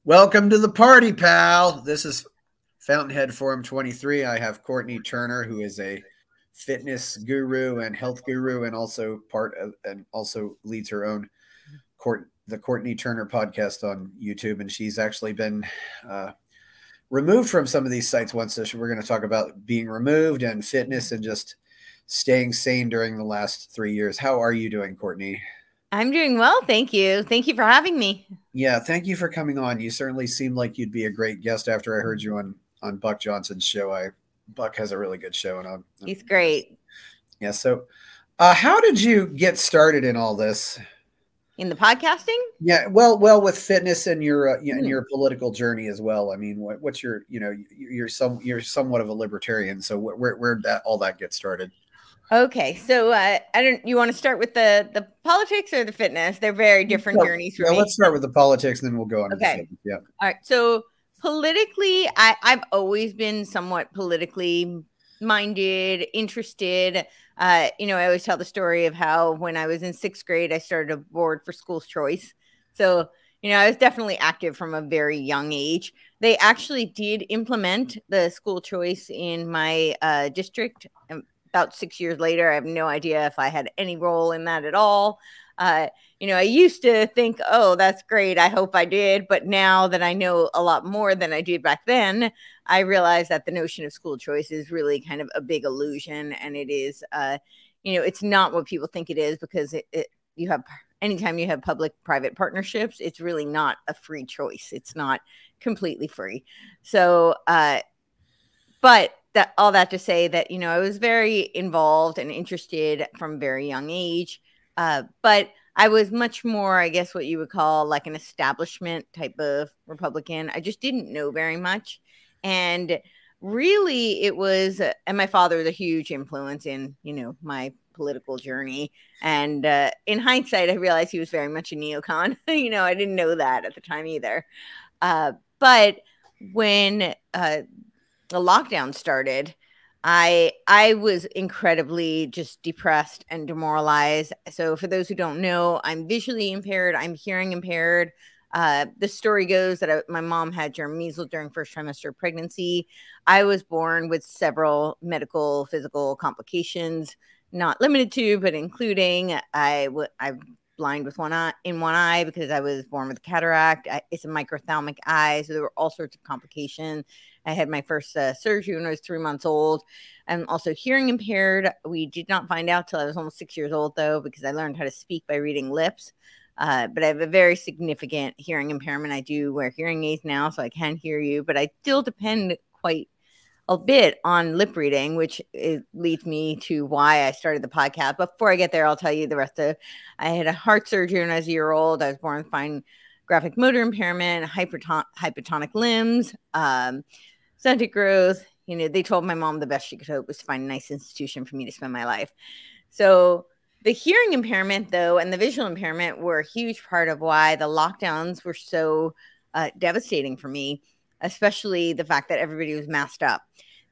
Welcome to the party, pal. This is Fountainhead Forum 23. I have Courtenay Turner, who is a fitness guru and health guru, and also leads her own the Courtenay Turner podcast on YouTube. And she's actually been removed from some of these sites once. So we're going to talk about being removed and fitness and just staying sane during the last 3 years. How are you doing, Courtenay? I'm doing well, thank you. Thank you for having me. Yeah, thank you for coming on. You certainly seemed like you'd be a great guest after I heard you on Buck Johnson's show. Buck has a really good show, and he's great. Yeah. So, how did you get started in all this? In the podcasting? Yeah. Well, with fitness and your your political journey as well. I mean, what's your you're somewhat of a libertarian. So where did all that get started? Okay, so you want to start with the politics or the fitness? They're very different journeys for me. Let's start with the politics, then we'll go on to the fitness. Yeah. All right. So politically, I've always been somewhat politically minded, interested. I always tell the story of how when I was in 6th grade, I started a board for school's choice. So, I was definitely active from a very young age. They actually did implement the school choice in my district. About 6 years later, I have no idea if I had any role in that at all. I used to think, oh, that's great. I hope I did. But now that I know a lot more than I did back then, I realize that the notion of school choice is really kind of a big illusion. And it is, it's not what people think it is, because anytime you have public-private partnerships, it's really not a free choice. It's not completely free. So, but all that to say that, I was very involved and interested from a very young age. But I was much more, I guess, what you would call like an establishment type of Republican. I just didn't know very much. And really it was, and my father was a huge influence in, my political journey. And in hindsight, I realized he was very much a neocon. I didn't know that at the time either. But when the lockdown started, I was incredibly just depressed and demoralized. So for those who don't know, I'm visually impaired. I'm hearing impaired. The story goes that my mom had germ measles during first trimester of pregnancy. I was born with several medical, physical complications, not limited to, but including I'm blind with one eye because I was born with a cataract. It's a microphthalmic eye, so there were all sorts of complications. I had my first surgery when I was 3 months old. I'm also hearing impaired. We did not find out till I was almost 6 years old, though, because I learned how to speak by reading lips. But I have a very significant hearing impairment. I do wear hearing aids now, so I can hear you, but I still depend quite a bit on lip reading, which leads me to why I started the podcast. But before I get there, I'll tell you the rest of. I had a heart surgery when I was a year old. I was born with fine graphic motor impairment, hypotonic limbs, stunted growth. They told my mom the best she could hope was to find a nice institution for me to spend my life. So the hearing impairment, though, and the visual impairment were a huge part of why the lockdowns were so devastating for me, especially the fact that everybody was masked up.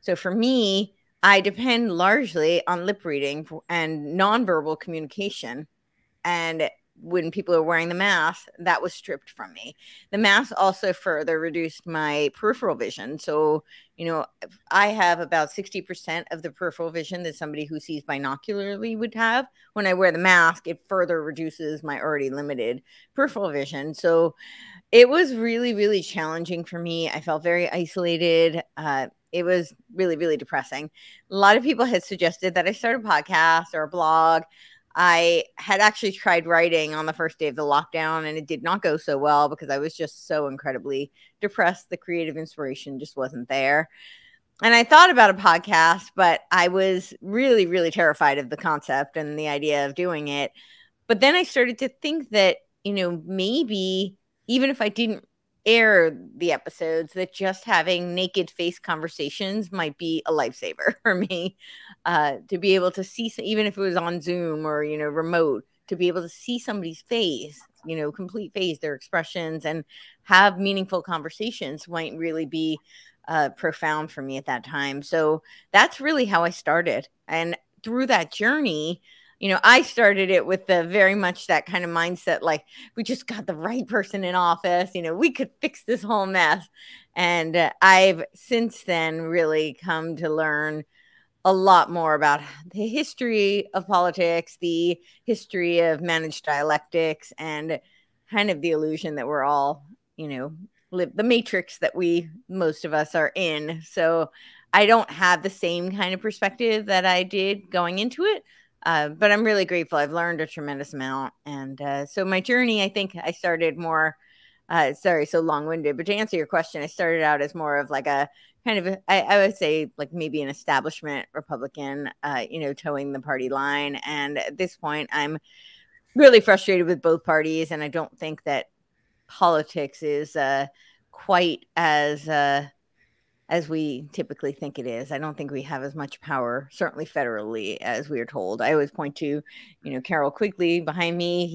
So for me, I depend largely on lip reading and nonverbal communication. And when people are wearing the mask, that was stripped from me. The mask also further reduced my peripheral vision. So, I have about 60% of the peripheral vision that somebody who sees binocularly would have. When I wear the mask, it further reduces my already limited peripheral vision. So it was really, really challenging for me. I felt very isolated. It was really, really depressing. A lot of people had suggested that I start a podcast or a blog. I had actually tried writing on the first day of the lockdown, and it did not go so well because I was just so incredibly depressed. The creative inspiration just wasn't there. And I thought about a podcast, but I was really, really terrified of the concept and the idea of doing it. But then I started to think that, maybe even if I didn't air the episodes, that just having naked face conversations might be a lifesaver for me, to be able to see, even if it was on Zoom or, remote, to be able to see somebody's face, complete face, their expressions, and have meaningful conversations might really be profound for me at that time. So that's really how I started. And through that journey, I started it with the very much that kind of mindset, like we just got the right person in office, we could fix this whole mess. And I've since then really come to learn a lot more about the history of politics, the history of managed dialectics, and kind of the illusion that we're all, live the matrix that most of us are in. So I don't have the same kind of perspective that I did going into it. But I'm really grateful. I've learned a tremendous amount. And so my journey, I think I started more, sorry, so long-winded, but to answer your question, I started out as more of like a kind of, I would say like maybe an establishment Republican, towing the party line. And at this point, I'm really frustrated with both parties. And I don't think that politics is quite as we typically think it is. I don't think we have as much power, certainly federally, as we are told. I always point to, Carol Quigley behind me.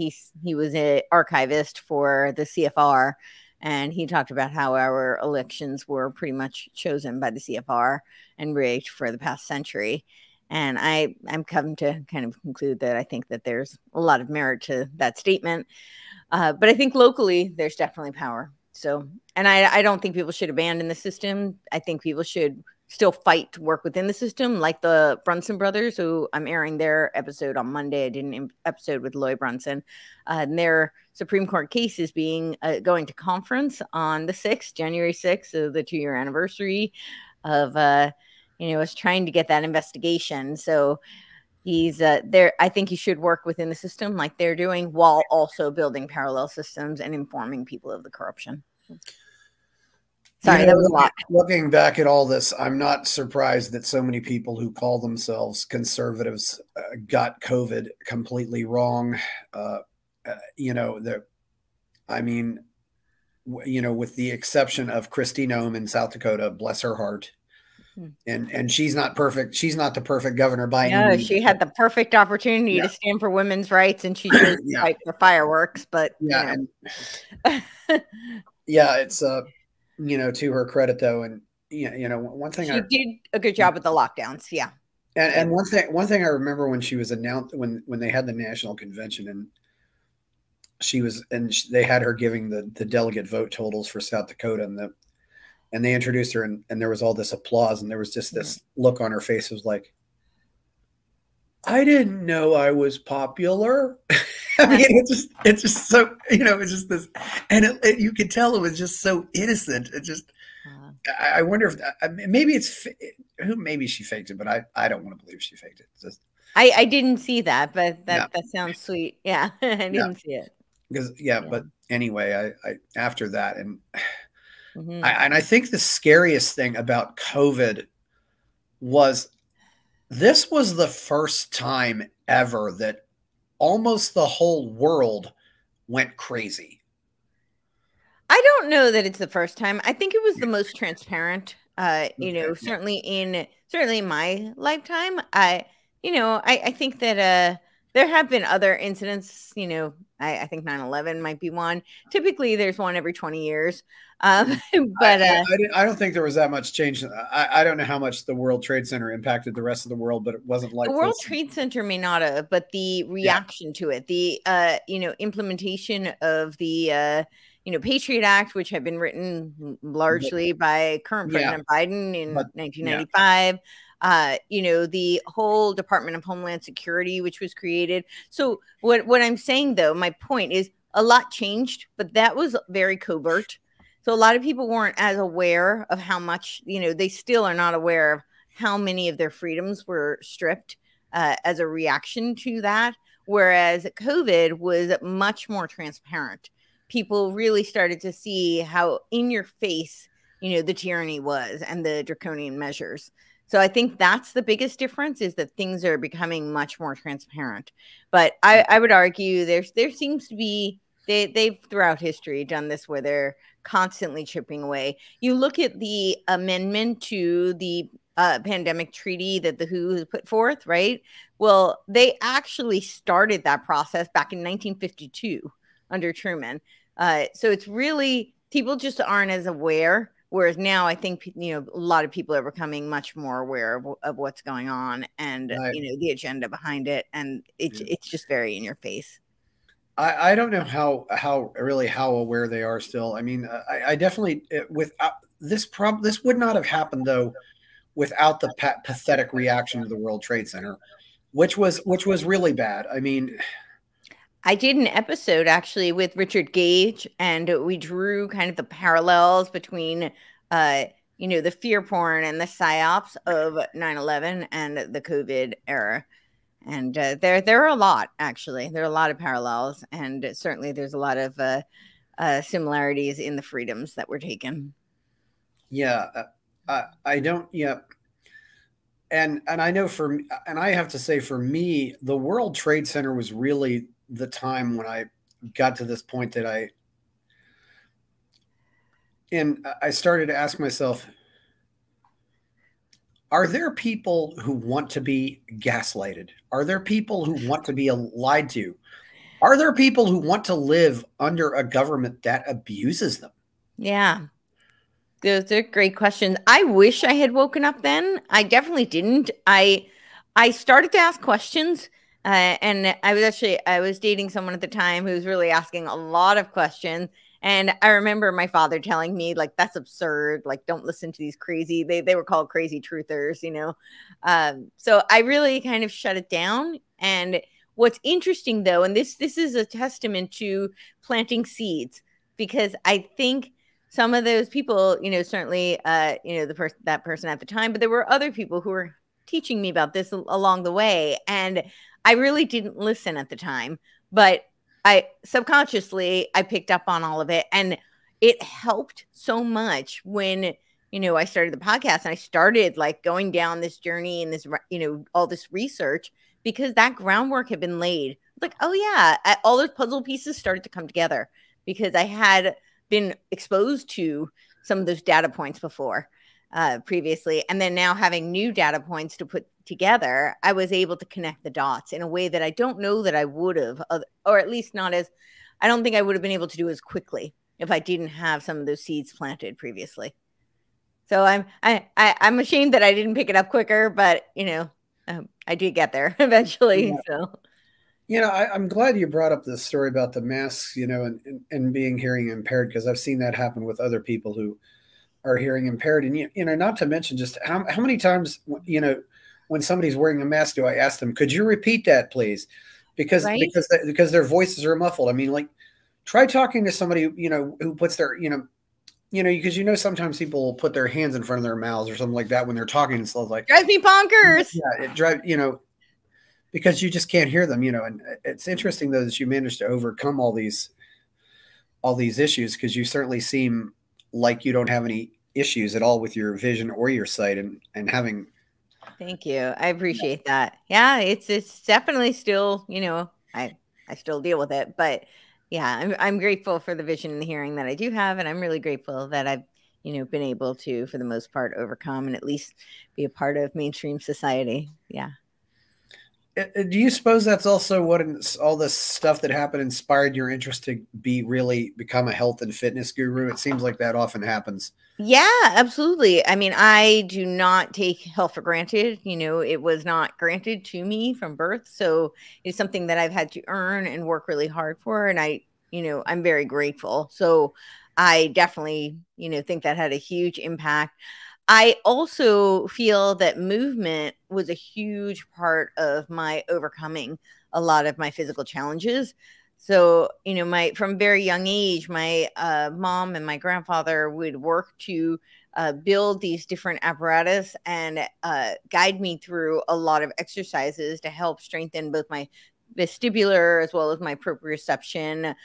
He was an archivist for the CFR, and he talked about how our elections were pretty much chosen by the CFR and rigged for the past century. And I'm come to kind of conclude that I think that there's a lot of merit to that statement. But I think locally, there's definitely power. So, and I don't think people should abandon the system. I think people should still fight to work within the system, like the Brunson brothers, who I'm airing their episode on Monday. I did an episode with Lloyd Brunson. And their Supreme Court case is going to conference on the 6th, January 6th, so the 2-year anniversary of, us trying to get that investigation. So he's there. I think he should work within the system like they're doing, while also building parallel systems and informing people of the corruption. Sorry, that was a lot. Looking back at all this, I'm not surprised that so many people who call themselves conservatives got COVID completely wrong. With the exception of Kristi Noem in South Dakota, bless her heart. And she's not perfect. She's not the perfect governor by any means. She had the perfect opportunity to stand for women's rights, and she chose to fight for fireworks. But it's to her credit though, and one thing she did a good job with the lockdowns. Yeah, and one thing I remember when she was announced when they had the national convention, and they had her giving the delegate vote totals for South Dakota, and they introduced her, and there was all this applause, and there was just this look on her face. It was like, I didn't know I was popular. I mean, it's just so, it's just this, and you could tell it was just so innocent. It just, I wonder if maybe she faked it, but I don't want to believe she faked it. I didn't see that, but that sounds sweet. Yeah, I didn't see it. Because but anyway, I after that, and I think the scariest thing about COVID was this was the first time ever that almost the whole world went crazy. I don't know that it's the first time. I think it was the most transparent. Certainly in my lifetime. I think that there have been other incidents. I think 9/11 might be one. Typically, there's one every 20 years. But I don't think there was that much change. I don't know how much the World Trade Center impacted the rest of the world, but it wasn't like the World Trade Center may not have, but the reaction to it, the implementation of the Patriot Act, which had been written largely by current President Biden in 1995. The whole Department of Homeland Security, which was created. So what I'm saying, though, my point is a lot changed, but that was very covert. So a lot of people weren't as aware of how much, they still are not aware of how many of their freedoms were stripped as a reaction to that. Whereas COVID was much more transparent. People really started to see how in your face, the tyranny was and the draconian measures. So I think that's the biggest difference, is that things are becoming much more transparent. But I would argue there seems to be, they've throughout history done this where they're constantly chipping away. You look at the amendment to the pandemic treaty that the WHO has put forth, right? Well, they actually started that process back in 1952 under Truman. So it's really, people just aren't as aware Whereas now I think, you know, a lot of people are becoming much more aware of what's going on and, Right. you know, the agenda behind it. And it's just very in your face. I don't know how really how aware they are still. I mean, I definitely without this would not have happened though without the pathetic reaction to the World Trade Center, which was really bad. I mean, I did an episode actually with Richard Gage, and we drew kind of the parallels between, you know, the fear porn and the psyops of 9/11 and the COVID era. And there are a lot, actually. There are a lot of parallels, and certainly there's a lot of similarities in the freedoms that were taken. yeah, I don't. Yeah, and I know and I have to say for me, the World Trade Center was really the time when I got to this point that I started to ask myself, are there people who want to be gaslighted? Are there people who want to be lied to? Are there people who want to live under a government that abuses them? Yeah. Those are great questions. I wish I had woken up then. I definitely didn't. I started to ask questions, and I was dating someone at the time who was really asking a lot of questions. And I remember my father telling me, like, that's absurd. Like, don't listen to these crazy. They were called crazy truthers, you know. So I really kind of shut it down. And what's interesting though, and this is a testament to planting seeds, because I think some of those people, you know, certainly, you know, that person at the time, but there were other people who were teaching me about this along the way. And I really didn't listen at the time, but I subconsciously, I picked up on all of it, and it helped so much when, you know, I started the podcast and I started like going down this journey and this, you know, all this research, because that groundwork had been laid. Like, oh yeah, all those puzzle pieces started to come together because I had been exposed to some of those data points before previously. And then now having new data points to put together, I was able to connect the dots in a way that I don't know that I would have, or at least not as, I don't think I would have been able to do as quickly if I didn't have some of those seeds planted previously. So I'm ashamed that I didn't pick it up quicker, but you know, I did get there eventually. Yeah. So. You know, I'm glad you brought up this story about the masks, you know, and being hearing impaired, because I've seen that happen with other people who are hearing impaired. And, you know, not to mention just how many times, you know, when somebody's wearing a mask, do I ask them, could you repeat that, please? Because their voices are muffled. I mean, like, try talking to somebody, you know, who puts their, you know, because, you know, sometimes people will put their hands in front of their mouths or something like that when they're talking and stuff like drives me bonkers. Yeah, it drives, you know, because you just can't hear them, you know. And it's interesting though that you managed to overcome all these issues, because you certainly seem like you don't have any issues at all with your vision or your sight, and having. Thank you. I appreciate that. Yeah, it's definitely still, you know, I still deal with it, but yeah, I'm grateful for the vision and the hearing that I do have, and I'm really grateful that I've, you know, been able to, for the most part, overcome and at least be a part of mainstream society. Yeah. Do you suppose that's also what all this stuff that happened inspired your interest to become a health and fitness guru? It seems like that often happens. Yeah, absolutely. I mean, I do not take health for granted. You know, it was not granted to me from birth. So it's something that I've had to earn and work really hard for. And you know, I'm very grateful. So I definitely, you know, think that had a huge impact. I also feel that movement was a huge part of my overcoming a lot of my physical challenges. So, you know, from very young age, my mom and my grandfather would work to build these different apparatus and guide me through a lot of exercises to help strengthen both my vestibular as well as my proprioception.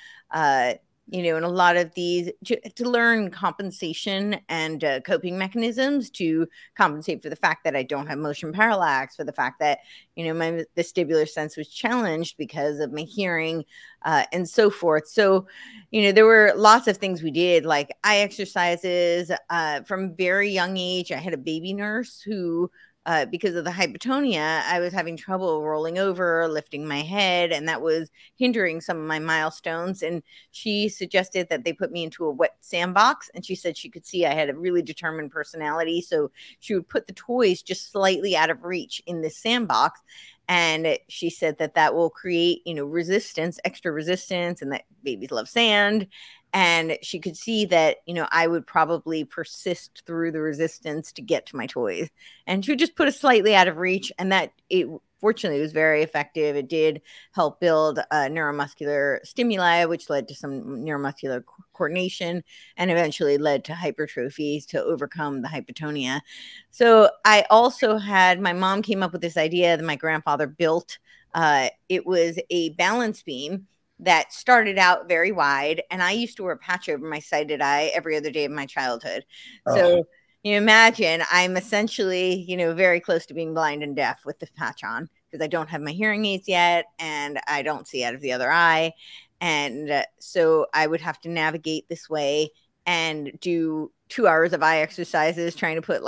You know, and a lot of these to learn compensation and coping mechanisms to compensate for the fact that I don't have motion parallax, for the fact that, you know, my vestibular sense was challenged because of my hearing and so forth. So, you know, there were lots of things we did, like eye exercises from very young age. I had a baby nurse who because of the hypotonia, I was having trouble rolling over, lifting my head, and that was hindering some of my milestones. And she suggested that they put me into a wet sandbox, and she said she could see I had a really determined personality, so she would put the toys just slightly out of reach in this sandbox. And she said that that will create, resistance, extra resistance, and that babies love sand. And she could see that, I would probably persist through the resistance to get to my toys. And she would just put it slightly out of reach. And that fortunately was very effective. It did help build neuromuscular stimuli, which led to some neuromuscular coordination and eventually led to hypertrophies to overcome the hypotonia. So I also had, my mom came up with this idea that my grandfather built. It was a balance beam that started out very wide, and I used to wear a patch over my sighted eye every other day of my childhood. So you imagine I'm essentially, very close to being blind and deaf with the patch on, because I don't have my hearing aids yet, and I don't see out of the other eye. And so I would have to navigate this way and do 2 hours of eye exercises, trying to put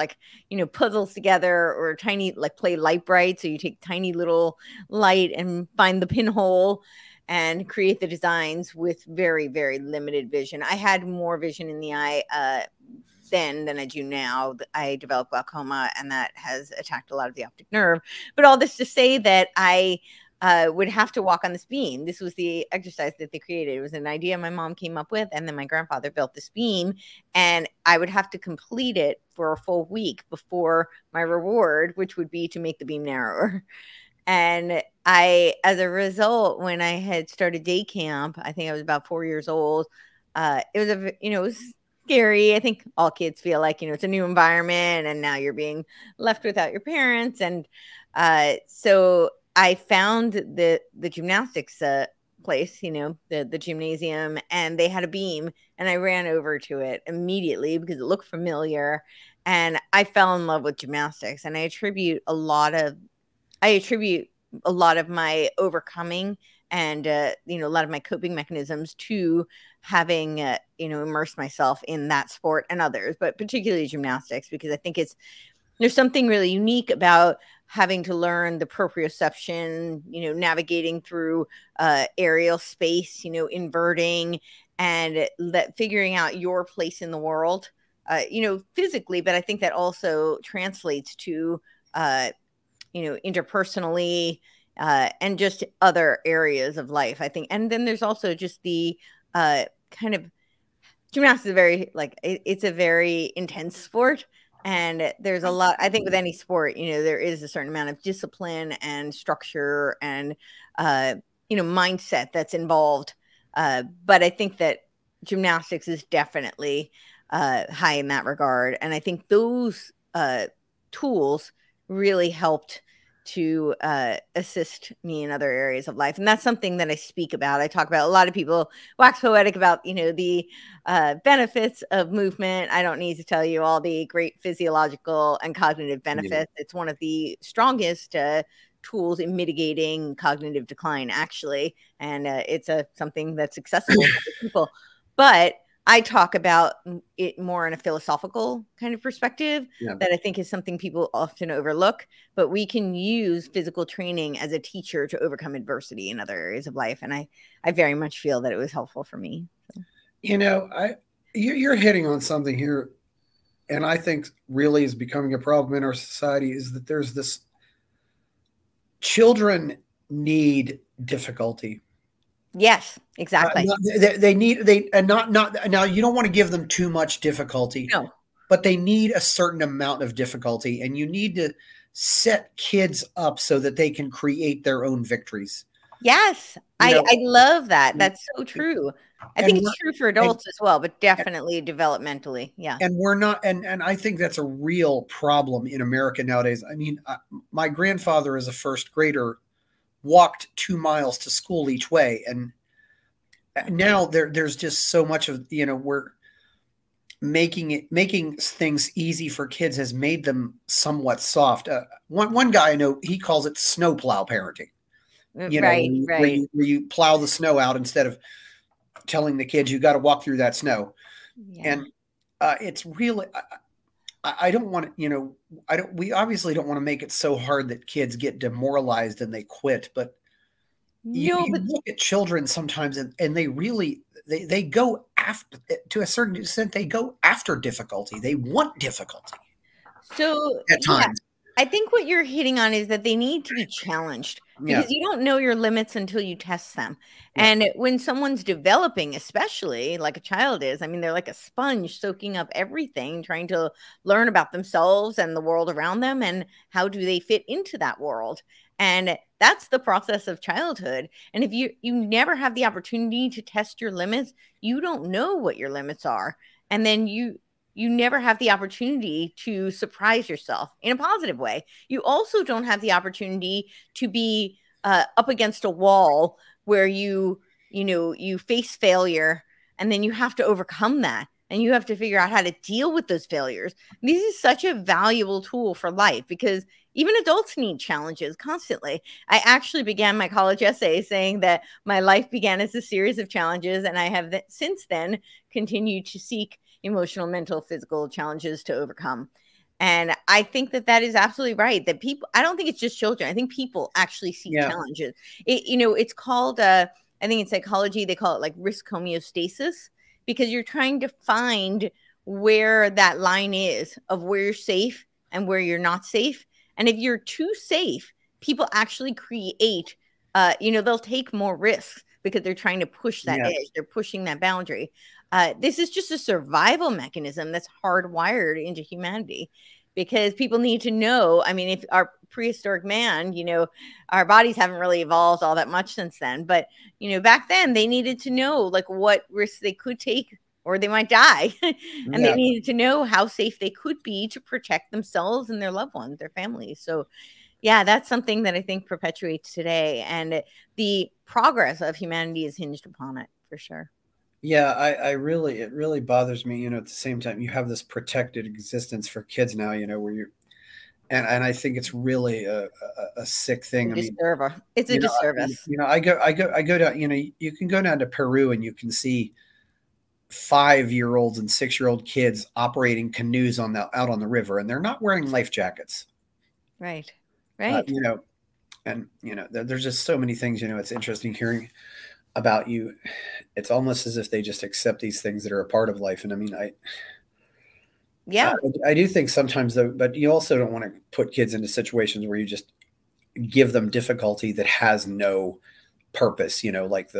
puzzles together, or tiny, play light bright. So you take tiny little light and find the pinhole and create the designs with very, very limited vision. I had more vision in the eye then than I do now. I developed glaucoma, and that has attacked a lot of the optic nerve. But all this to say that I would have to walk on this beam. This was the exercise that they created. It was an idea my mom came up with, and then my grandfather built this beam, and I would have to complete it for a full week before my reward, which would be to make the beam narrower. And as a result, when I had started day camp, I think I was about 4 years old. It was it was scary. I think all kids feel like, it's a new environment, and now you're being left without your parents. And so I found the gymnastics place, the gymnasium, and they had a beam, and I ran over to it immediately because it looked familiar, and I fell in love with gymnastics. And I attribute a lot of my overcoming and, a lot of my coping mechanisms to having, immersed myself in that sport and others, but particularly gymnastics, because I think there's something really unique about having to learn the proprioception, navigating through aerial space, inverting, and figuring out your place in the world, physically. But I think that also translates to, interpersonally, and just other areas of life, I think. And then there's also just the kind of gymnastics is it's a very intense sport. And there's a lot, I think with any sport, there is a certain amount of discipline and structure and, mindset that's involved. But I think that gymnastics is definitely high in that regard. And I think those tools really helped to assist me in other areas of life. And that's something that I speak about. I talk about, a lot of people wax poetic about, the benefits of movement. I don't need to tell you all the great physiological and cognitive benefits. Yeah. It's one of the strongest tools in mitigating cognitive decline, actually. And it's something that's accessible to people. But I talk about it more in a philosophical kind of perspective, that I think is something people often overlook. But we can use physical training as a teacher to overcome adversity in other areas of life. And I very much feel that it was helpful for me. So. You're hitting on something here, and I think really is becoming a problem in our society, is that there's this, children need difficulty. Yes, exactly. Now you don't want to give them too much difficulty, no, but they need a certain amount of difficulty, and you need to set kids up so that they can create their own victories. Yes, I love that. That's so true. I think it's true for adults as well, but definitely developmentally. Yeah. And we're not, and I think that's a real problem in America nowadays. I mean, my grandfather as a first grader walked 2 miles to school each way. And now there's just so much of, we're making things easy for kids has made them somewhat soft. One guy I know, he calls it snowplow parenting. Where you plow the snow out instead of telling the kids you got to walk through that snow. Yeah. And it's really, I don't want to, we obviously don't want to make it so hard that kids get demoralized and they quit, but No, you but look at children sometimes and they really, they go after, to a certain extent, they go after difficulty. They want difficulty so at yeah, times. I think what you're hitting on is that they need to be challenged Yeah. because you don't know your limits until you test them. Yeah. And when someone's developing, especially like a child is, I mean, they're like a sponge soaking up everything, trying to learn about themselves and the world around them and how do they fit into that world. And that's the process of childhood. And if you never have the opportunity to test your limits, you don't know what your limits are. And then you never have the opportunity to surprise yourself in a positive way. You also don't have the opportunity to be up against a wall where you face failure and then you have to overcome that and you have to figure out how to deal with those failures. This is such a valuable tool for life because even adults need challenges constantly. I actually began my college essay saying that my life began as a series of challenges, and I have since then continued to seek emotional, mental, physical challenges to overcome. And I think that that is absolutely right. That people, I don't think it's just children. I think people actually seek challenges. It's called, I think in psychology, they call it like risk homeostasis because you're trying to find where that line is of where you're safe and where you're not safe. And if you're too safe, people actually create, they'll take more risks because they're trying to push that edge. They're pushing that boundary. This is just a survival mechanism that's hardwired into humanity because people need to know. I mean, if our prehistoric man, our bodies haven't really evolved all that much since then. But, back then they needed to know like what risks they could take or they might die. And they needed to know how safe they could be to protect themselves and their loved ones, their families. So yeah, that's something that I think perpetuates today. And the progress of humanity is hinged upon it for sure. Yeah, it really bothers me, at the same time, you have this protected existence for kids now, where you, and I think it's really a sick thing. It's a disservice. I go down, you can go down to Peru and you can see 5-year-olds and 6-year-old kids operating canoes out on the river, and they're not wearing life jackets. Right. There's just so many things, it's interesting hearing about you. It's almost as if they just accept these things that are a part of life. And I mean, I do think sometimes though, but you also don't want to put kids into situations where you just give them difficulty that has no purpose, like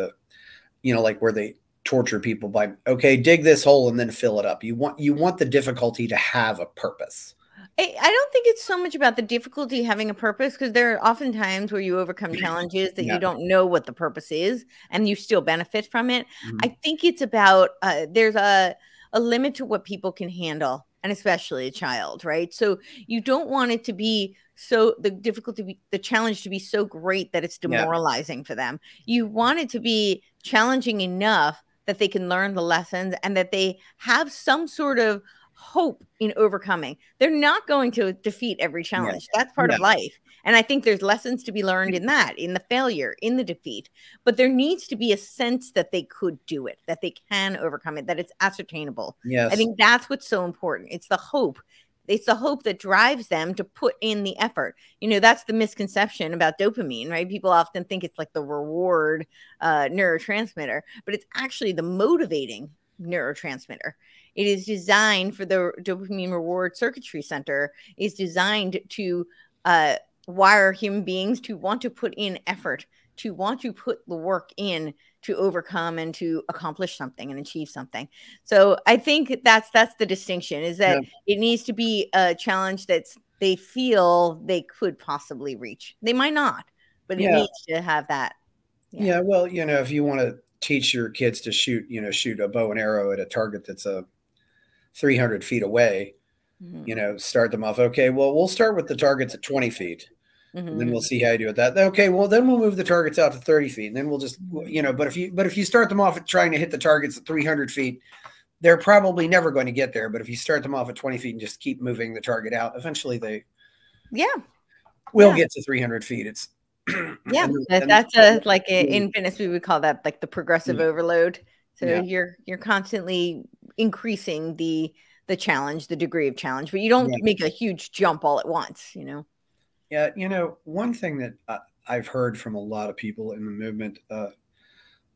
where they torture people by, okay, dig this hole and then fill it up. You want the difficulty to have a purpose. I don't think it's so much about the difficulty having a purpose because there are often times where you overcome challenges that you don't know what the purpose is and you still benefit from it. I think it's about there's a limit to what people can handle, and especially a child, right? So you don't want it to be the challenge to be so great that it's demoralizing for them. You want it to be challenging enough that they can learn the lessons and that they have some sort of hope in overcoming. They're not going to defeat every challenge. That's part of life. And I think there's lessons to be learned in that, in the failure, in the defeat. But there needs to be a sense that they could do it, that they can overcome it, that it's ascertainable. I think that's what's so important. It's the hope. It's the hope that drives them to put in the effort. That's the misconception about dopamine, right? People often think it's like the reward neurotransmitter, but it's actually the motivating neurotransmitter. It is designed for the dopamine reward circuitry center is designed to wire human beings to want to put in effort, to want to put the work in to overcome and to accomplish something and achieve something. So I think that's the distinction is that it needs to be a challenge that they feel they could possibly reach. They might not, but it needs to have that. Yeah. Well, if you want to teach your kids to shoot a bow and arrow at a target that's 300 feet away, start them off. Okay, well, we'll start with the targets at 20 feet. And then we'll see how you do with that. Okay, well, then we'll move the targets out to 30 feet. And then we'll just, but if you start them off at trying to hit the targets at 300 feet, they're probably never going to get there. But if you start them off at 20 feet and just keep moving the target out, eventually they will get to 300 feet. It's that's in fitness, we would call that like the progressive overload. So you're constantly increasing the challenge, the degree of challenge, but you don't make a huge jump all at once, you know? Yeah. You know, one thing that I've heard from a lot of people in the movement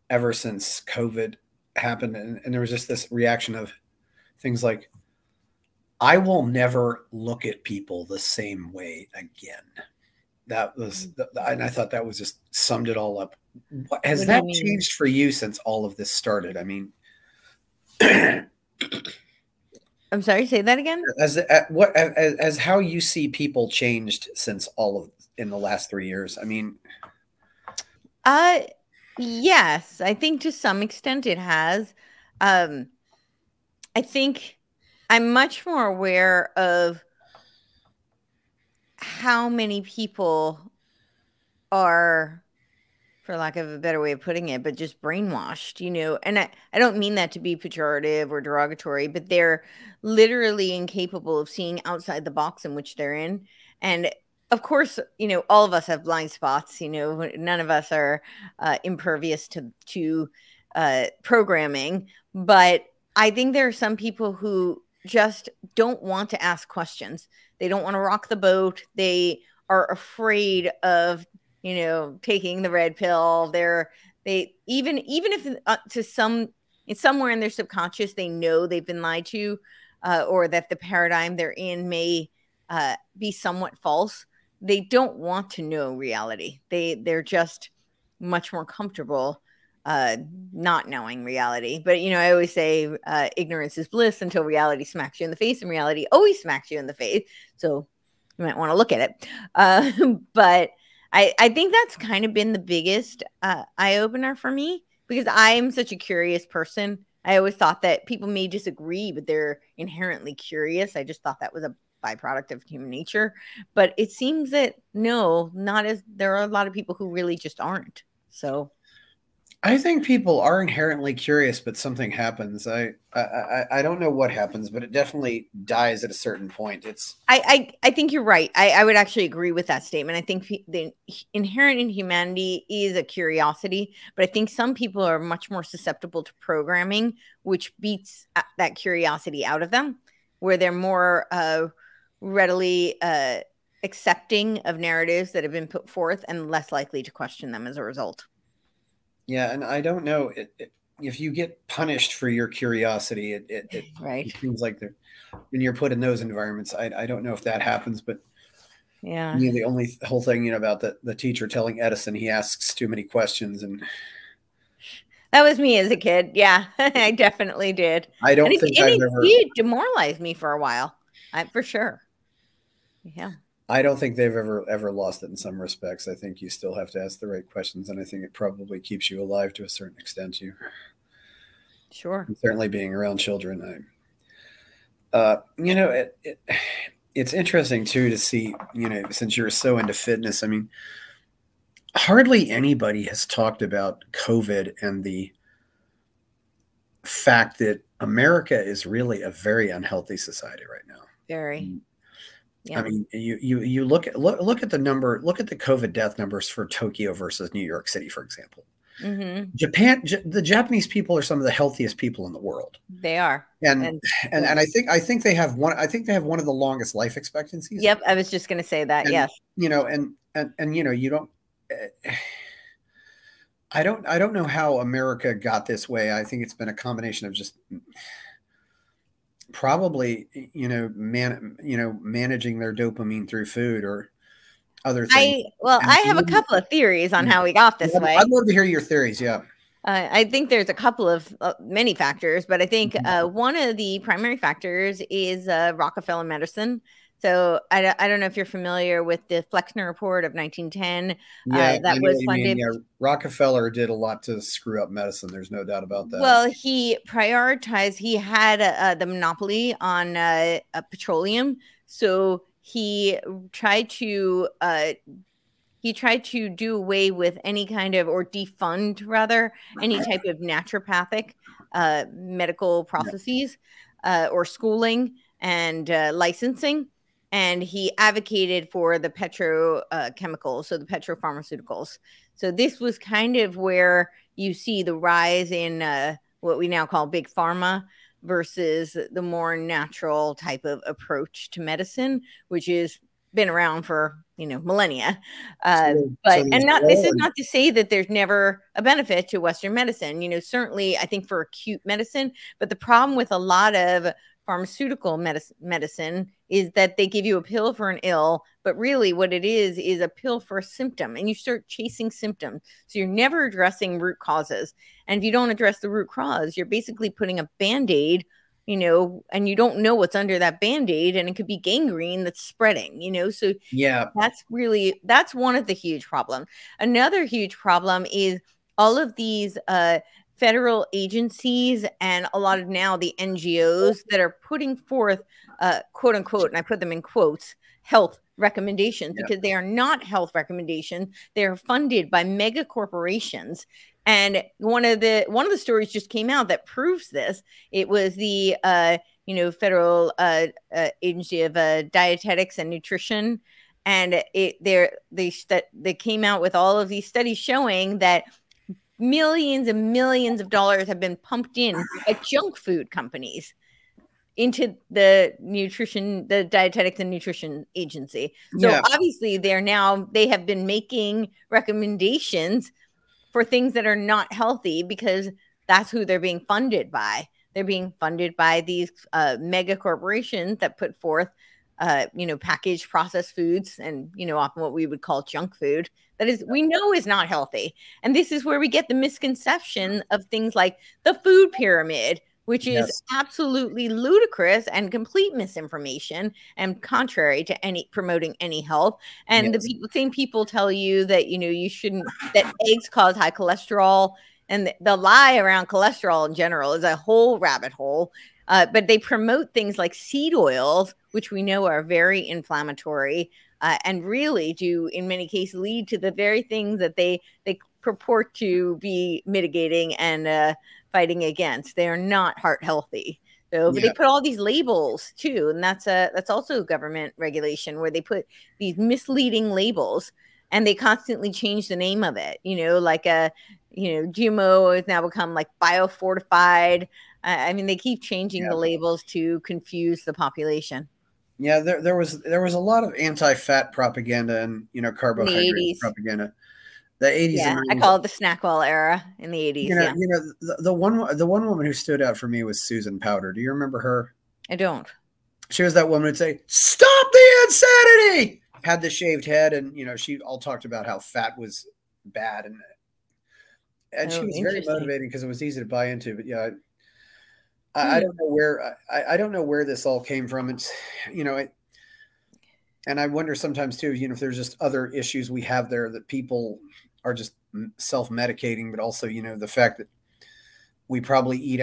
ever since COVID happened, and there was just this reaction of things like, I will never look at people the same way again. That was, and I thought that was just summed it all up. Has that changed for you since all of this started? I mean, I'm sorry, say that again. As how you see people changed since all of in the last 3 years? I mean, yes, I think to some extent it has. I think I'm much more aware of how many people are, for lack of a better way of putting it, but just brainwashed, you know. And I don't mean that to be pejorative or derogatory, but they're literally incapable of seeing outside the box in which they're in. And of course, you know, all of us have blind spots, you know, none of us are impervious to programming. But I think there are some people who just don't want to ask questions. They don't want to rock the boat. They are afraid of, you know, taking the red pill. They even if to somewhere in their subconscious they know they've been lied to, or that the paradigm they're in may be somewhat false. They don't want to know reality. They're just much more comfortable not knowing reality. But, you know, I always say ignorance is bliss until reality smacks you in the face, and reality always smacks you in the face. So you might want to look at it. But I think that's kind of been the biggest eye opener for me, because I'm such a curious person. I always thought that people may disagree, but they're inherently curious. I just thought that was a byproduct of human nature. But it seems that no, not as there are a lot of people who really just aren't. So I think people are inherently curious, but something happens. I don't know what happens, but it definitely dies at a certain point. I think you're right. I would actually agree with that statement. I think the inherent in humanity is a curiosity, but I think some people are much more susceptible to programming, which beats that curiosity out of them, where they're more readily accepting of narratives that have been put forth and less likely to question them as a result. Yeah, and I don't know if you get punished for your curiosity. Right. It seems like when you're put in those environments. I don't know if that happens, but yeah, you know, the only whole thing, you know, about the teacher telling Edison he asks too many questions, and that was me as a kid. Yeah, I definitely did. I don't think I've ever. It demoralized me for a while, for sure. Yeah. I don't think they've ever lost it in some respects. I think you still have to ask the right questions, and I think it probably keeps you alive to a certain extent. Sure. And certainly being around children, you know, it's interesting too to see, you know, since you're so into fitness. I mean, hardly anybody has talked about COVID and the fact that America is really a very unhealthy society right now. Very. Yeah. I mean, you look at the number, look at the COVID death numbers for Tokyo versus New York City, for example. Mm-hmm. The Japanese people are some of the healthiest people in the world. They are, and I think they have one. I think they have one of the longest life expectancies. Yep, I was just going to say that. And, yes, you know, and you know, you don't. I don't know how America got this way. I think it's been a combination of just probably, you know, managing their dopamine through food or other things. I have a couple of theories on how we got this way. I'd love to hear your theories. Yeah. I think there's a couple of many factors, but I think one of the primary factors is Rockefeller medicine. So I don't know if you're familiar with the Flexner Report of 1910. Yeah, that was funded. Yeah, Rockefeller did a lot to screw up medicine. There's no doubt about that. Well, he prioritized. He had the monopoly on petroleum, so he tried to do away with any kind of, or defund rather, any type of naturopathic medical processes or schooling and licensing. And he advocated for the petrochemicals, so the petropharmaceuticals. So this was kind of where you see the rise in what we now call big pharma, versus the more natural type of approach to medicine, which is been around for millennia. But and not this is not to say that there's never a benefit to Western medicine. Certainly I think for acute medicine, but the problem with a lot of pharmaceutical medicine is that they give you a pill for an ill, but really what it is a pill for a symptom, and you start chasing symptoms. So you're never addressing root causes. And if you don't address the root cause, you're basically putting a Band-Aid, and you don't know what's under that Band-Aid, and it could be gangrene that's spreading, so yeah, that's one of the huge problems. Another huge problem is all of these federal agencies and a lot of now the NGOs that are putting forth quote unquote, and I put them in quotes, health recommendations, because they are not health recommendations. They're funded by mega corporations. And one of the stories just came out that proves this. It was the Federal Agency of Dietetics and Nutrition, and they came out with all of these studies showing that millions and millions of dollars have been pumped in by junk food companies into the Dietetics and Nutrition Agency. So obviously they have been making recommendations for things that are not healthy, because that's who they're being funded by. They're being funded by these mega corporations that put forth packaged processed foods, and often what we would call junk food that is we know is not healthy. And this is where we get the misconception of things like the food pyramid, which is absolutely ludicrous and complete misinformation and contrary to any promoting any health. And the same people tell you that you shouldn't, that eggs cause high cholesterol, and the lie around cholesterol in general is a whole rabbit hole. But they promote things like seed oils, which we know are very inflammatory, and really do in many cases lead to the very things that they purport to be mitigating and fighting against. They are not heart healthy. So, but they put all these labels too, and that's also government regulation, where they put these misleading labels, and they constantly change the name of it. Like GMO has now become like biofortified. I mean, they keep changing the labels to confuse the population. Yeah, there was a lot of anti-fat propaganda and carbohydrate propaganda. The 80s and 90s. I call it the Snackwell era in the 80s. The one woman who stood out for me was Susan Powder. Do you remember her? I don't. She was that woman who'd say, "Stop the insanity!" Had the shaved head, and she all talked about how fat was bad, and she was very motivating because it was easy to buy into. But I don't know where I don't know where this all came from. It's and I wonder sometimes too, if there's just other issues we have there that people are just self-medicating, but also the fact that we probably eat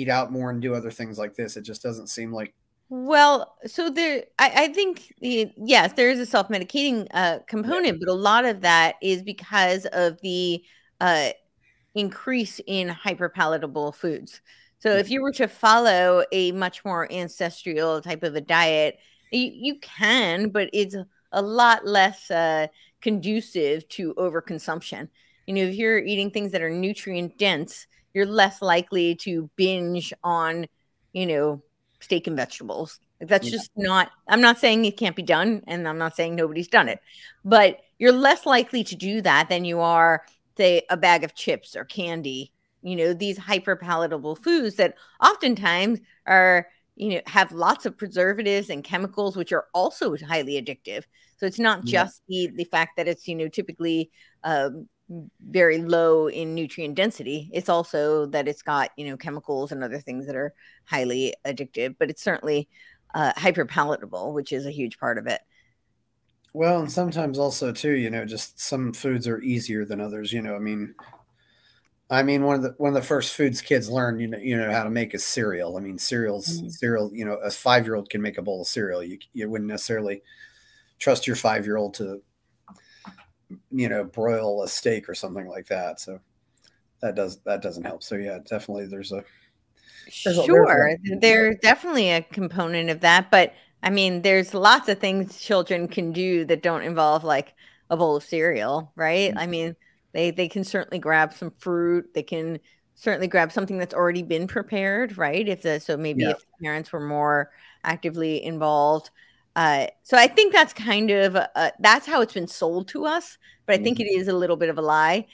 out more and do other things like this. It just doesn't seem like. Well, so I think yes, there is a self-medicating component, but a lot of that is because of the increase in hyperpalatable foods. So if you were to follow a much more ancestral type of a diet, you can, but it's a lot less conducive to overconsumption. If you're eating things that are nutrient dense, you're less likely to binge on, steak and vegetables. That's just not, I'm not saying it can't be done, and I'm not saying nobody's done it, but you're less likely to do that than you are, say, a bag of chips or candy. These hyperpalatable foods that oftentimes are, have lots of preservatives and chemicals, which are also highly addictive. So it's not just the fact that it's, typically very low in nutrient density. It's also that it's got, chemicals and other things that are highly addictive, but it's certainly hyperpalatable, which is a huge part of it. Well, and sometimes also too, just some foods are easier than others. I mean, one of the first foods kids learn, how to make is cereal. I mean, cereal, a 5-year-old can make a bowl of cereal. You wouldn't necessarily trust your 5-year-old to, broil a steak or something like that. So that doesn't help. So yeah, definitely there's definitely a component of that. But I mean, there's lots of things children can do that don't involve like a bowl of cereal, right? I mean, they can certainly grab some fruit. They can certainly grab something that's already been prepared, right? So maybe Yeah. if the parents were more actively involved. So I think that's kind of that's how it's been sold to us, but I think it is a little bit of a lie.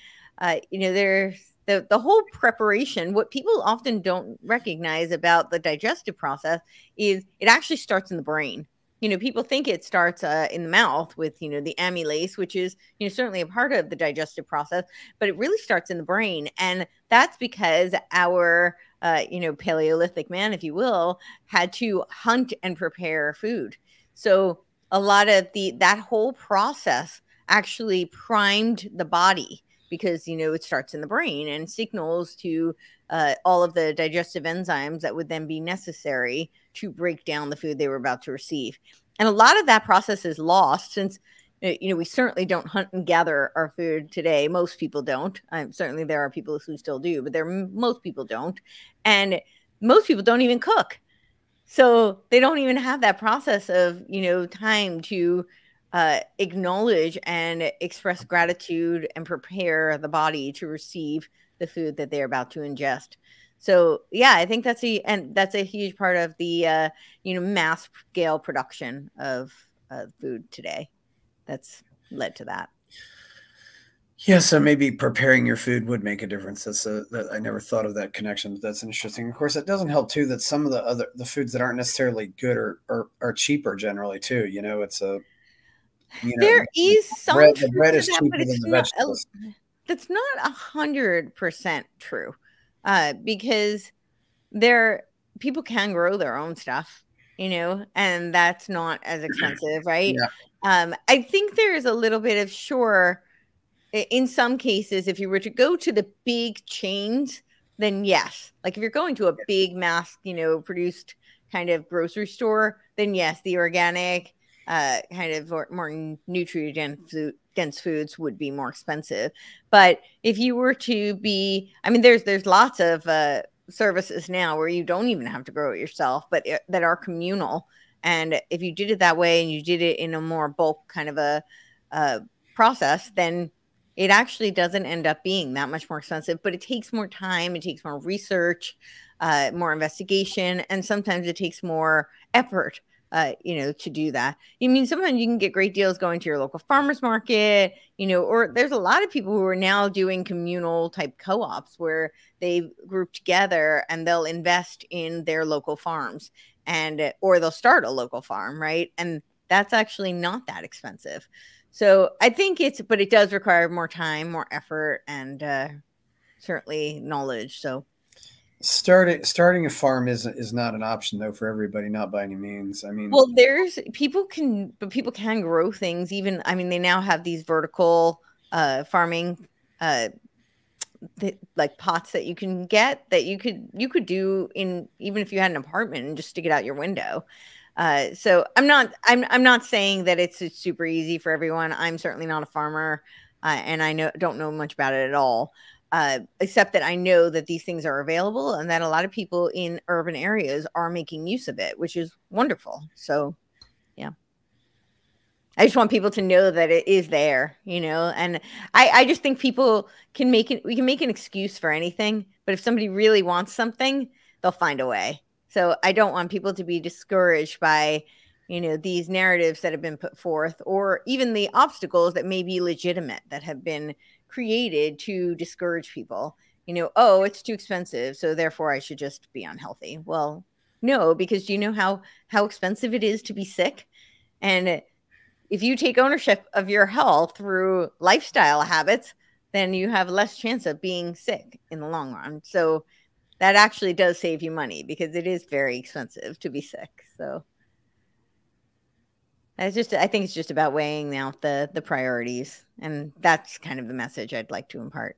There's the whole preparation. What people often don't recognize about the digestive process is it actually starts in the brain. People think it starts in the mouth with the amylase, which is certainly a part of the digestive process, but it really starts in the brain, and that's because our Paleolithic man, if you will, had to hunt and prepare food. So a lot of that whole process actually primed the body because it starts in the brain and signals to all of the digestive enzymes that would then be necessary to break down the food they were about to receive. And a lot of that process is lost since we certainly don't hunt and gather our food today. Most people don't. Certainly there are people who still do, but most people don't. And most people don't even cook. So they don't even have that process of, time to acknowledge and express gratitude and prepare the body to receive the food that they're about to ingest. So yeah, I think that's a huge part of the mass scale production of food today. That's led to that. Yeah, so maybe preparing your food would make a difference. I never thought of that connection, but that's interesting. Of course, it doesn't help too that some of the foods that aren't necessarily good are cheaper generally too. It's There is some the truth bread to is that, cheaper but than it's the not. vegetables. That's not 100% true, because people can grow their own stuff, and that's not as expensive, right? Yeah. I think there is a little bit of in some cases, if you were to go to the big chains, then yes. Like if you're going to a big mass, produced kind of grocery store, then yes, the organic, kind of more nutrient dense foods would be more expensive. But if you were to be, I mean, there's lots of services now where you don't even have to grow it yourself, but that are communal. And if you did it that way and you did it in a more bulk kind of a process, then it actually doesn't end up being that much more expensive, but it takes more time, it takes more research, more investigation, and sometimes it takes more effort, to do that. I mean, sometimes you can get great deals going to your local farmers market, or there's a lot of people who are now doing communal type co-ops where they group together and they'll invest in their local farms or they'll start a local farm, right? And that's actually not that expensive. So I think but it does require more time, more effort, and certainly knowledge. So starting a farm is not an option though for everybody, not by any means. I mean, well, people can grow things. Even, I mean, they now have these vertical farming, like pots that you can get that you could do in, even if you had an apartment, and just stick it out your window. So I'm not saying that it's super easy for everyone. I'm certainly not a farmer, and I don't know much about it at all. Except that I know that these things are available and that a lot of people in urban areas are making use of it, which is wonderful. So yeah. I just want people to know that it is there, and I just think people we can make an excuse for anything, but if somebody really wants something, they'll find a way. So I don't want people to be discouraged by, these narratives that have been put forth, or even the obstacles that may be legitimate that have been created to discourage people. Oh, it's too expensive, so therefore I should just be unhealthy. Well, no, because do you know how expensive it is to be sick? And if you take ownership of your health through lifestyle habits, then you have less chance of being sick in the long run. So that actually does save you money because it is very expensive to be sick. So I think it's just about weighing out the priorities, and that's kind of the message I'd like to impart.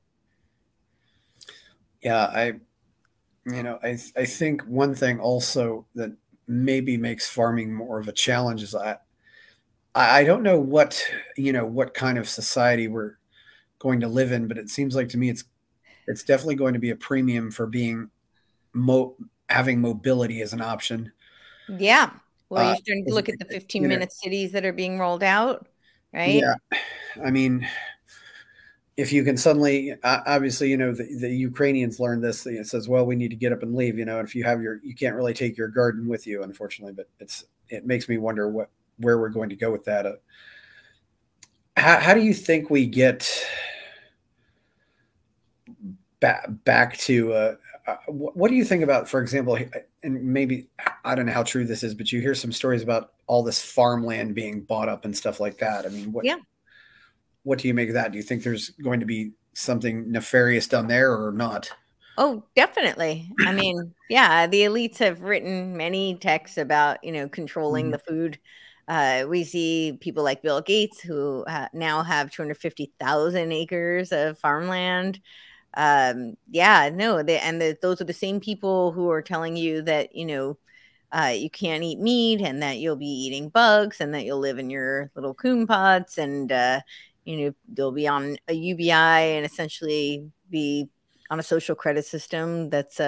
Yeah, I think one thing also that maybe makes farming more of a challenge is I don't know what kind of society we're going to live in, but it seems like to me it's definitely going to be a premium for having mobility as an option. Yeah. Well, Uh, you're starting to look at the 15-minute cities that are being rolled out, right? yeah, I mean, if you can suddenly, obviously, you know, the Ukrainians learned this. It says, well, we need to get up and leave. You know, and if you have you can't really take your garden with you, unfortunately. But it makes me wonder where we're going to go with that. How do you think we get back to? What do you think about, for example, and maybe I don't know how true this is, but you hear some stories about all this farmland being bought up and stuff like that. I mean, Yeah. What do you make of that? Do you think there's going to be something nefarious done there or not? Oh, definitely. I mean, yeah, the elites have written many texts about, controlling the food. We see people like Bill Gates who now have 250,000 acres of farmland. Yeah, no, those are the same people who are telling you that, you can't eat meat and that you'll be eating bugs and that you'll live in your little coon pots and, they'll be on a UBI and essentially be on a social credit system that's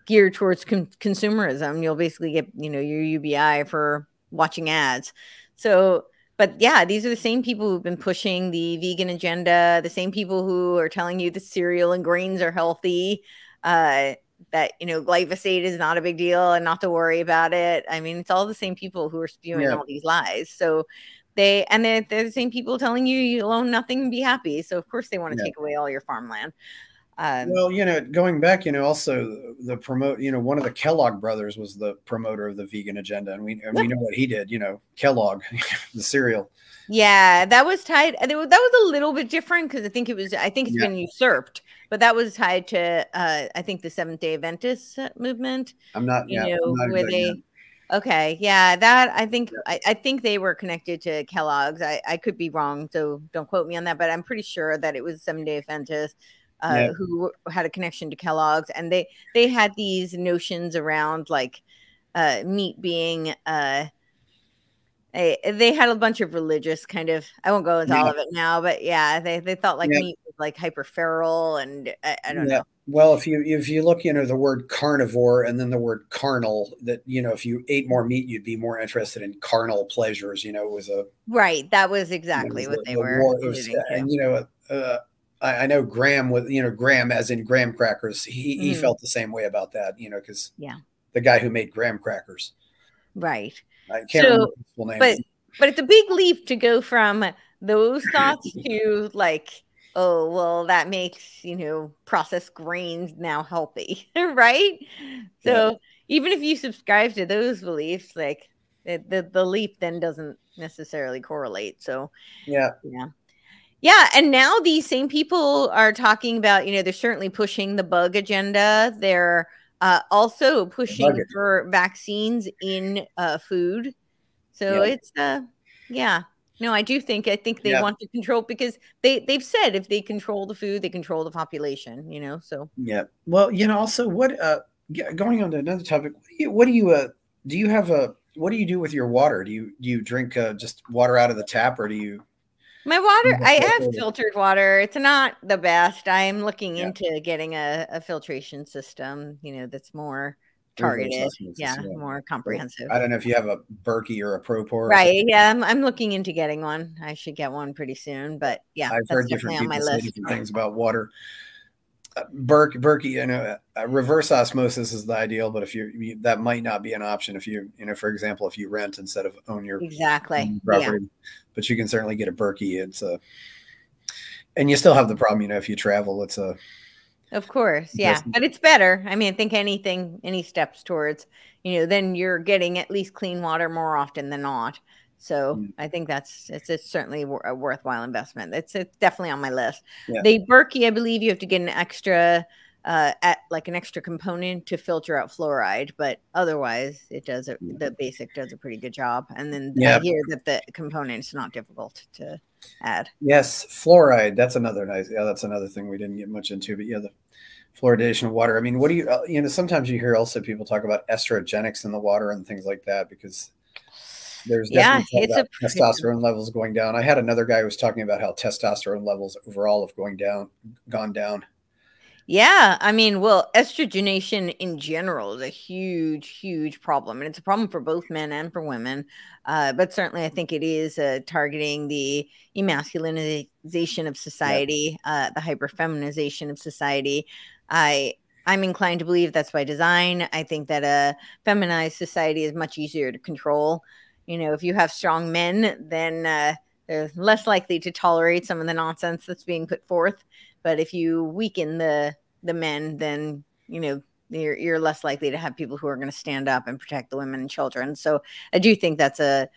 geared towards consumerism. You'll basically get, your UBI for watching ads. So, but yeah, these are the same people who've been pushing the vegan agenda, the same people who are telling you the cereal and grains are healthy, that, glyphosate is not a big deal and not to worry about it. I mean, it's all the same people who are spewing all these lies. So they're the same people telling you you'll own nothing and be happy. So of course they want to take away all your farmland. Well, going back, also the one of the Kellogg brothers was the promoter of the vegan agenda, and we know what he did. Kellogg, the cereal. Yeah, that was tied. That was a little bit different because I think it's been usurped, but that was tied to I think the Seventh-day Adventist movement. I'm not. Where they. Okay, yeah, that I think I think they were connected to Kellogg's. I could be wrong, so don't quote me on that, but I'm pretty sure that it was Seventh-day Adventist. Who had a connection to Kellogg's, and they had these notions around like meat being they had a bunch of religious kind of, I won't go into all of it now, but yeah, they thought like meat was like hyper feral and I don't know. Well, if you look, the word carnivore and then the word carnal, that, if you ate more meat, you'd be more interested in carnal pleasures, it was right. That was exactly what they were alluding to. And, I know Graham with, Graham as in graham crackers. He felt the same way about that, because the guy who made graham crackers. Right. I can't remember his full name. But it's a big leap to go from those thoughts to like, oh, well, that makes, processed grains now healthy. Right. So even if you subscribe to those beliefs, like the leap then doesn't necessarily correlate. So yeah. And now these same people are talking about, they're certainly pushing the bug agenda. They're also pushing for vaccines in food. So it's, no, I think they want to control because they've said if they control the food, they control the population, so. Yeah. Well, also what, going on to another topic, what do you do with your water? Do you drink just water out of the tap, or do you? My water, I have filtered water. It's not the best. I'm looking into getting a filtration system, that's more targeted. More comprehensive. I don't know if you have a Berkey or a ProPour. Right. Yeah, I'm looking into getting one. I should get one pretty soon. But yeah, I've heard different people say different things about water. Berkey, reverse osmosis is the ideal, but if that might not be an option if you, for example, if you rent instead of own your property. But you can certainly get a Berkey. And you still have the problem, if you travel, it's a. Of course, yeah, but it's better. I mean, I think any steps towards, then you're getting at least clean water more often than not. So I think it's certainly a worthwhile investment. It's definitely on my list. The Berkey, I believe you have to get an extra an extra component to filter out fluoride, but otherwise the basic does a pretty good job. And then I hear that the component's not difficult to add. Yes, fluoride. That's another that's another thing we didn't get much into, but the fluoridation of water. I mean, what do you, sometimes you hear also people talk about estrogenics in the water and things like that, because there's definitely testosterone levels going down. I had another guy who was talking about how testosterone levels overall have gone down. Yeah, I mean, well, estrogenation in general is a huge, huge problem, and it's a problem for both men and for women. But certainly, I think it is targeting the emasculinization of Yeah. society, the hyperfeminization of society. I I'm inclined to believe that's by design. I think that a feminized society is much easier to control. You know, if you have strong men, then they're less likely to tolerate some of the nonsense that's being put forth. But if you weaken the men, then you're less likely to have people who are going to stand up and protect the women and children. So I do think that's a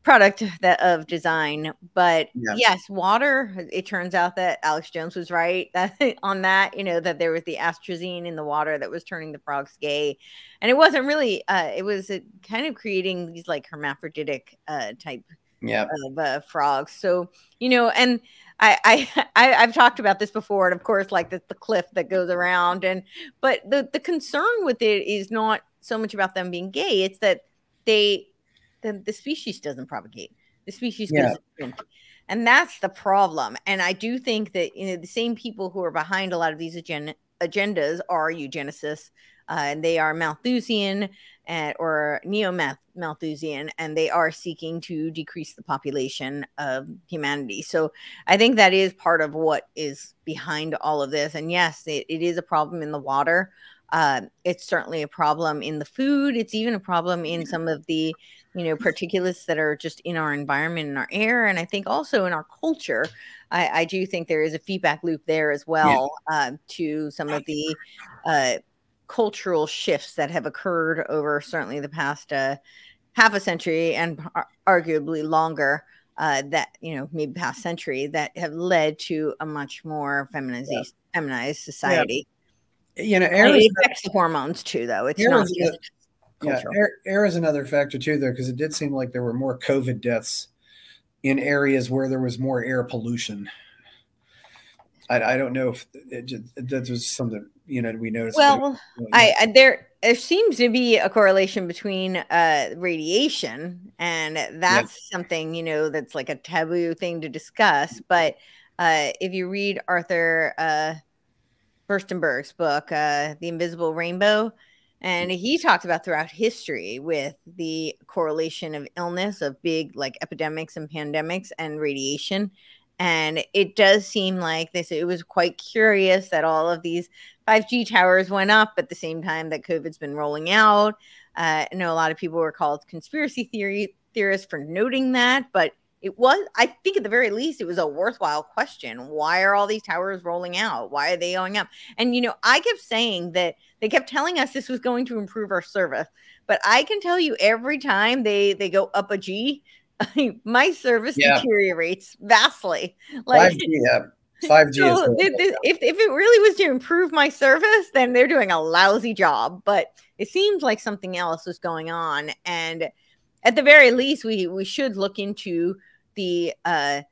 product that of design. But Yeah. yes, water. It turns out that Alex Jones was right that, on that. That there was the astrazine in the water that was turning the frogs gay, and it wasn't really. It was kind of creating these like hermaphroditic type Yeah. of frogs. So and I've talked about this before, and of course, like the cliff that goes around, but the concern with it is not so much about them being gay; it's that they the species doesn't propagate. The species Yeah. goes extinct. And that's the problem. And I do think that the same people who are behind a lot of these agendas are eugenicists, and they are Malthusian or neo-Malthusian, and they are seeking to decrease the population of humanity. So I think that is part of what is behind all of this. And yes, it is a problem in the water. It's certainly a problem in the food. It's even a problem in some of the particulates that are just in our environment, in our air, and I think also in our culture. I do think there is a feedback loop there as Yeah. well, to some of the cultural shifts that have occurred over certainly the past half a century and arguably longer, that maybe past century, that have led to a much more feminized society. Air is It affects the hormones too, though. It's air not is just cultural. air is another factor too, though, because it did seem like there were more COVID deaths in areas where there was more air pollution. I don't know if that was something we noticed. Well, there seems to be a correlation between radiation, and that's something that's like a taboo thing to discuss. But if you read Arthur Furstenberg's book, The Invisible Rainbow, and he talks about throughout history with the correlation of illness, of big like epidemics and pandemics, and radiation. And it does seem like this, it was quite curious that all of these 5G towers went up at the same time that COVID's been rolling out. I know a lot of people were called conspiracy theorists for noting that, but it was, I think at the very least, it was a worthwhile question. Why are all these towers rolling out? Why are they going up? And, I kept saying that they kept telling us this was going to improve our service. But I can tell you every time they go up a G, my service deteriorates vastly. Like 5G, 5G so is if it really was to improve my service, then they're doing a lousy job. But it seems like something else is going on. And at the very least, we should look into the the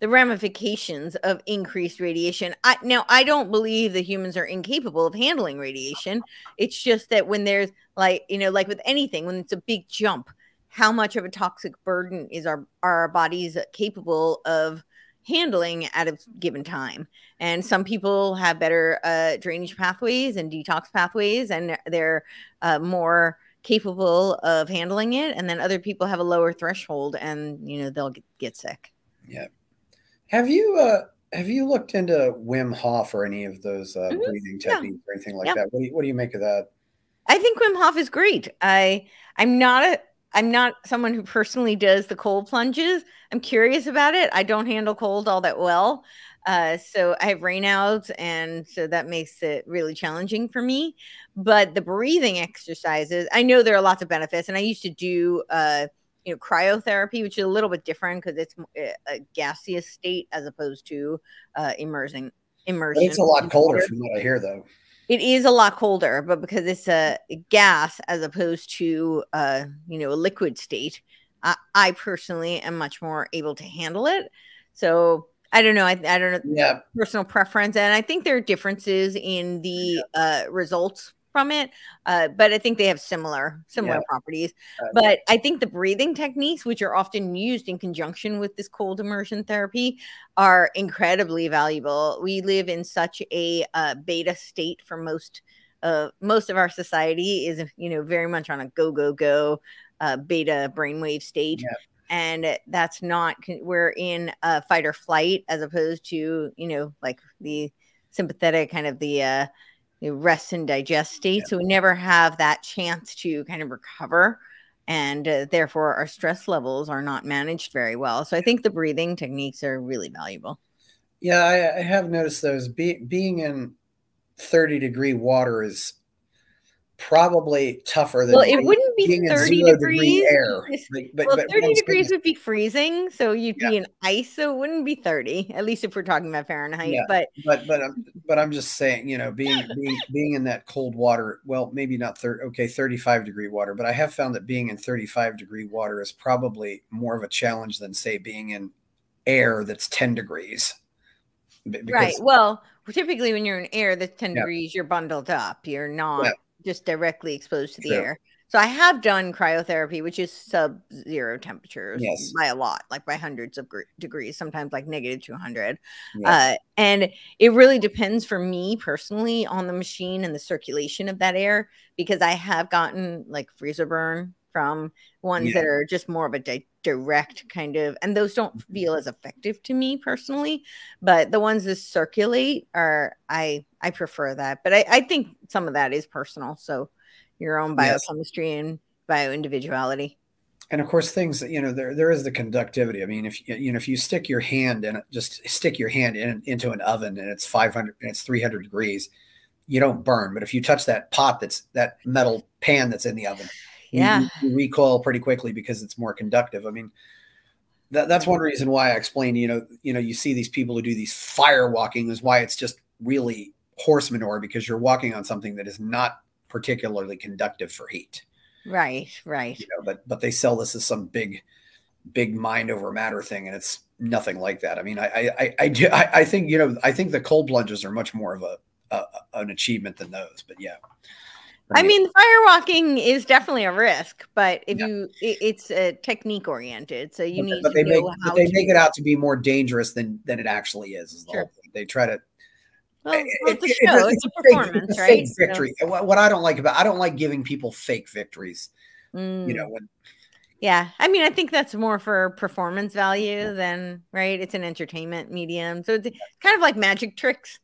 ramifications of increased radiation. I don't believe that humans are incapable of handling radiation. It's just that when there's like with anything, when it's a big jump, how much of a toxic burden is our bodies capable of handling at a given time? And some people have better drainage pathways and detox pathways, and they're more capable of handling it, and then other people have a lower threshold, and they'll get sick. Yeah. Have you looked into Wim Hof or any of those breathing techniques or anything like that? What do you make of that? I think Wim Hof is great. I'm not someone who personally does the cold plunges. I'm curious about it. I don't handle cold all that well. So I have rainouts, and so that makes it really challenging for me. But the breathing exercises, I know there are lots of benefits, and I used to do cryotherapy, which is a little bit different because it's a gaseous state as opposed to immersion. It's a lot colder from what I hear, though. It is a lot colder, but because it's a gas as opposed to a liquid state, I personally am much more able to handle it. So I don't know. I don't know. Yeah. Personal preference, and I think there are differences in the results from it, but I think they have similar properties. But I think the breathing techniques, which are often used in conjunction with this cold immersion therapy, are incredibly valuable. We live in such a beta state for most of our society is, very much on a go beta brainwave state. Yeah. And that's not, we're in a fight or flight as opposed to, like the sympathetic kind of the rest and digest state. Yeah. So we never have that chance to kind of recover. And therefore our stress levels are not managed very well. So I think the breathing techniques are really valuable. Yeah, I have noticed those. Being in 30-degree water is probably tougher than it wouldn't be being in 30 0-degree degrees. air. Well, 30 degrees would be freezing, so you'd be in ice, so it wouldn't be 30, at least if we're talking about Fahrenheit. Yeah, but I'm just saying, being in that cold water, well, maybe not 35-degree water, but I have found that being in 35-degree water is probably more of a challenge than, say, being in air that's 10 degrees. Right. Well, typically when you're in air that's 10 degrees, you're bundled up. You're not just directly exposed to the air. So I have done cryotherapy, which is sub-zero temperatures by a lot, like by hundreds of degrees, sometimes like -200. And it really depends for me personally on the machine and the circulation of that air, because I have gotten like freezer burn from ones that are just more of a direct kind of, and those don't feel as effective to me personally, but the ones that circulate are, I prefer that. But I think some of that is personal. So your own biochemistry and bio-individuality. And of course, things, there is the conductivity. I mean, if you stick your hand in, into an oven and it's 500 and it's 300 degrees, you don't burn. But if you touch that pot, that metal pan that's in the oven, you recoil pretty quickly because it's more conductive. I mean, that's one reason why I explained, you see these people who do these fire walking is why it's just really horse manure, because you're walking on something that is not particularly conductive for heat. Right. But they sell this as some big mind over matter thing, and it's nothing like that. I mean, I think I think the cold plunges are much more of an achievement than those. But I mean, fire walking is definitely a risk, but it's technique oriented, so you need to know how they make it out to be more dangerous than it actually is the whole thing. They try to. Well, it's a performance, right? Fake victory. So. What I don't like giving people fake victories. Yeah, I mean, I think that's more for performance value than, right? It's an entertainment medium, so it's kind of like magic tricks.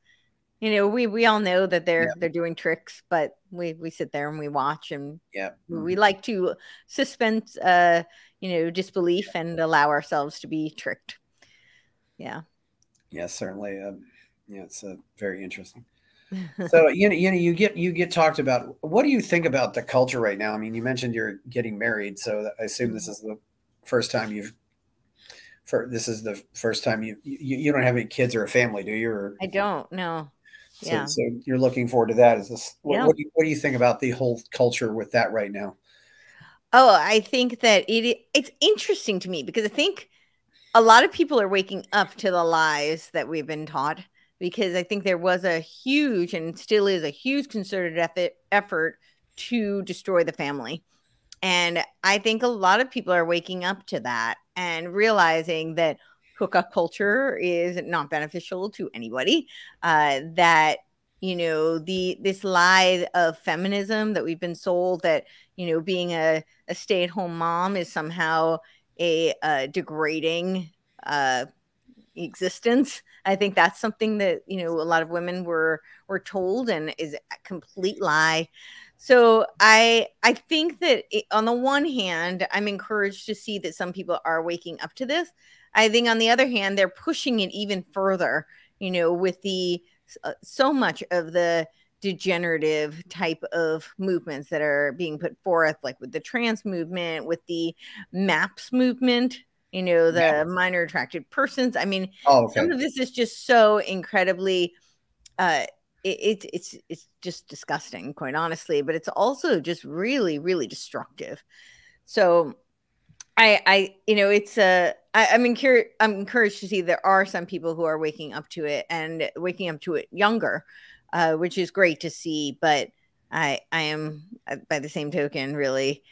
We all know that they're doing tricks, but we sit there and we watch, and we like to suspend disbelief and allow ourselves to be tricked. Yeah, certainly. It's very interesting. So you get talked about. What do you think about the culture right now? I mean, you mentioned you're getting married, so I assume this is the first time you don't have any kids or a family, do you? Or? I don't know. So you're looking forward to that. Is this what do you think about the whole culture with that right now? Oh, I think that it's interesting to me because I think a lot of people are waking up to the lies that we've been taught, because I think there was a huge, and still is a huge, concerted effort to destroy the family. And I think a lot of people are waking up to that and realizing that hookup culture is not beneficial to anybody. That this lie of feminism that we've been sold, that being a stay-at-home mom is somehow a degrading existence. I think that's something that a lot of women were told, and is a complete lie. So I think that on the one hand, I'm encouraged to see that some people are waking up to this. I think on the other hand, they're pushing it even further, with the so much of the degenerative type of movements that are being put forth, like with the trans movement, with the MAPS movement, the minor attracted persons. I mean, some of this is just so incredibly, it's just disgusting, quite honestly, but it's also just really, really destructive. So I'm encouraged to see there are some people who are waking up to it, and waking up to it younger, which is great to see. But I am, by the same token, really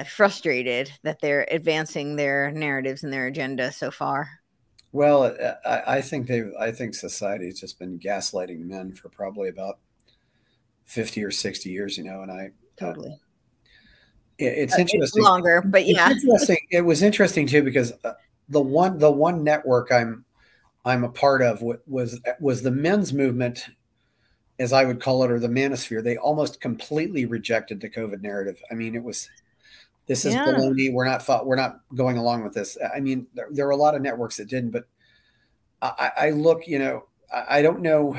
frustrated that they're advancing their narratives and their agenda so far. Well, I think I think society has just been gaslighting men for probably about 50 or 60 years, you know, and Totally. It's It's interesting. longer, but It's yeah. interesting. It was interesting too because the one network I'm a part of was the men's movement, as I would call it, or the manosphere. They almost completely rejected the COVID narrative. I mean, this is Yeah. baloney. We're not going along with this. I mean, there were a lot of networks that didn't, but I look, you know, I don't know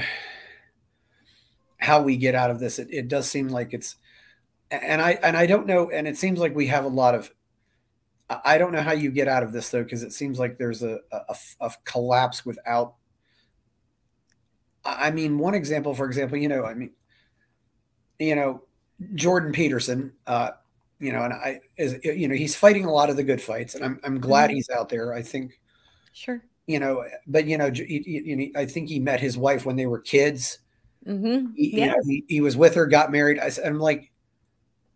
how we get out of this. It does seem like it's, and I don't know, and it seems like we have a lot of. I don't know how you get out of this though, because it seems like there's a collapse without. I mean, one example, for example, you know, I mean, you know, Jordan Peterson, you know, and you know, he's fighting a lot of the good fights, and I'm glad he's out there. I think, Sure. you know, but you know, I think he met his wife when they were kids. Yeah. You know, he was with her, got married. I'm like,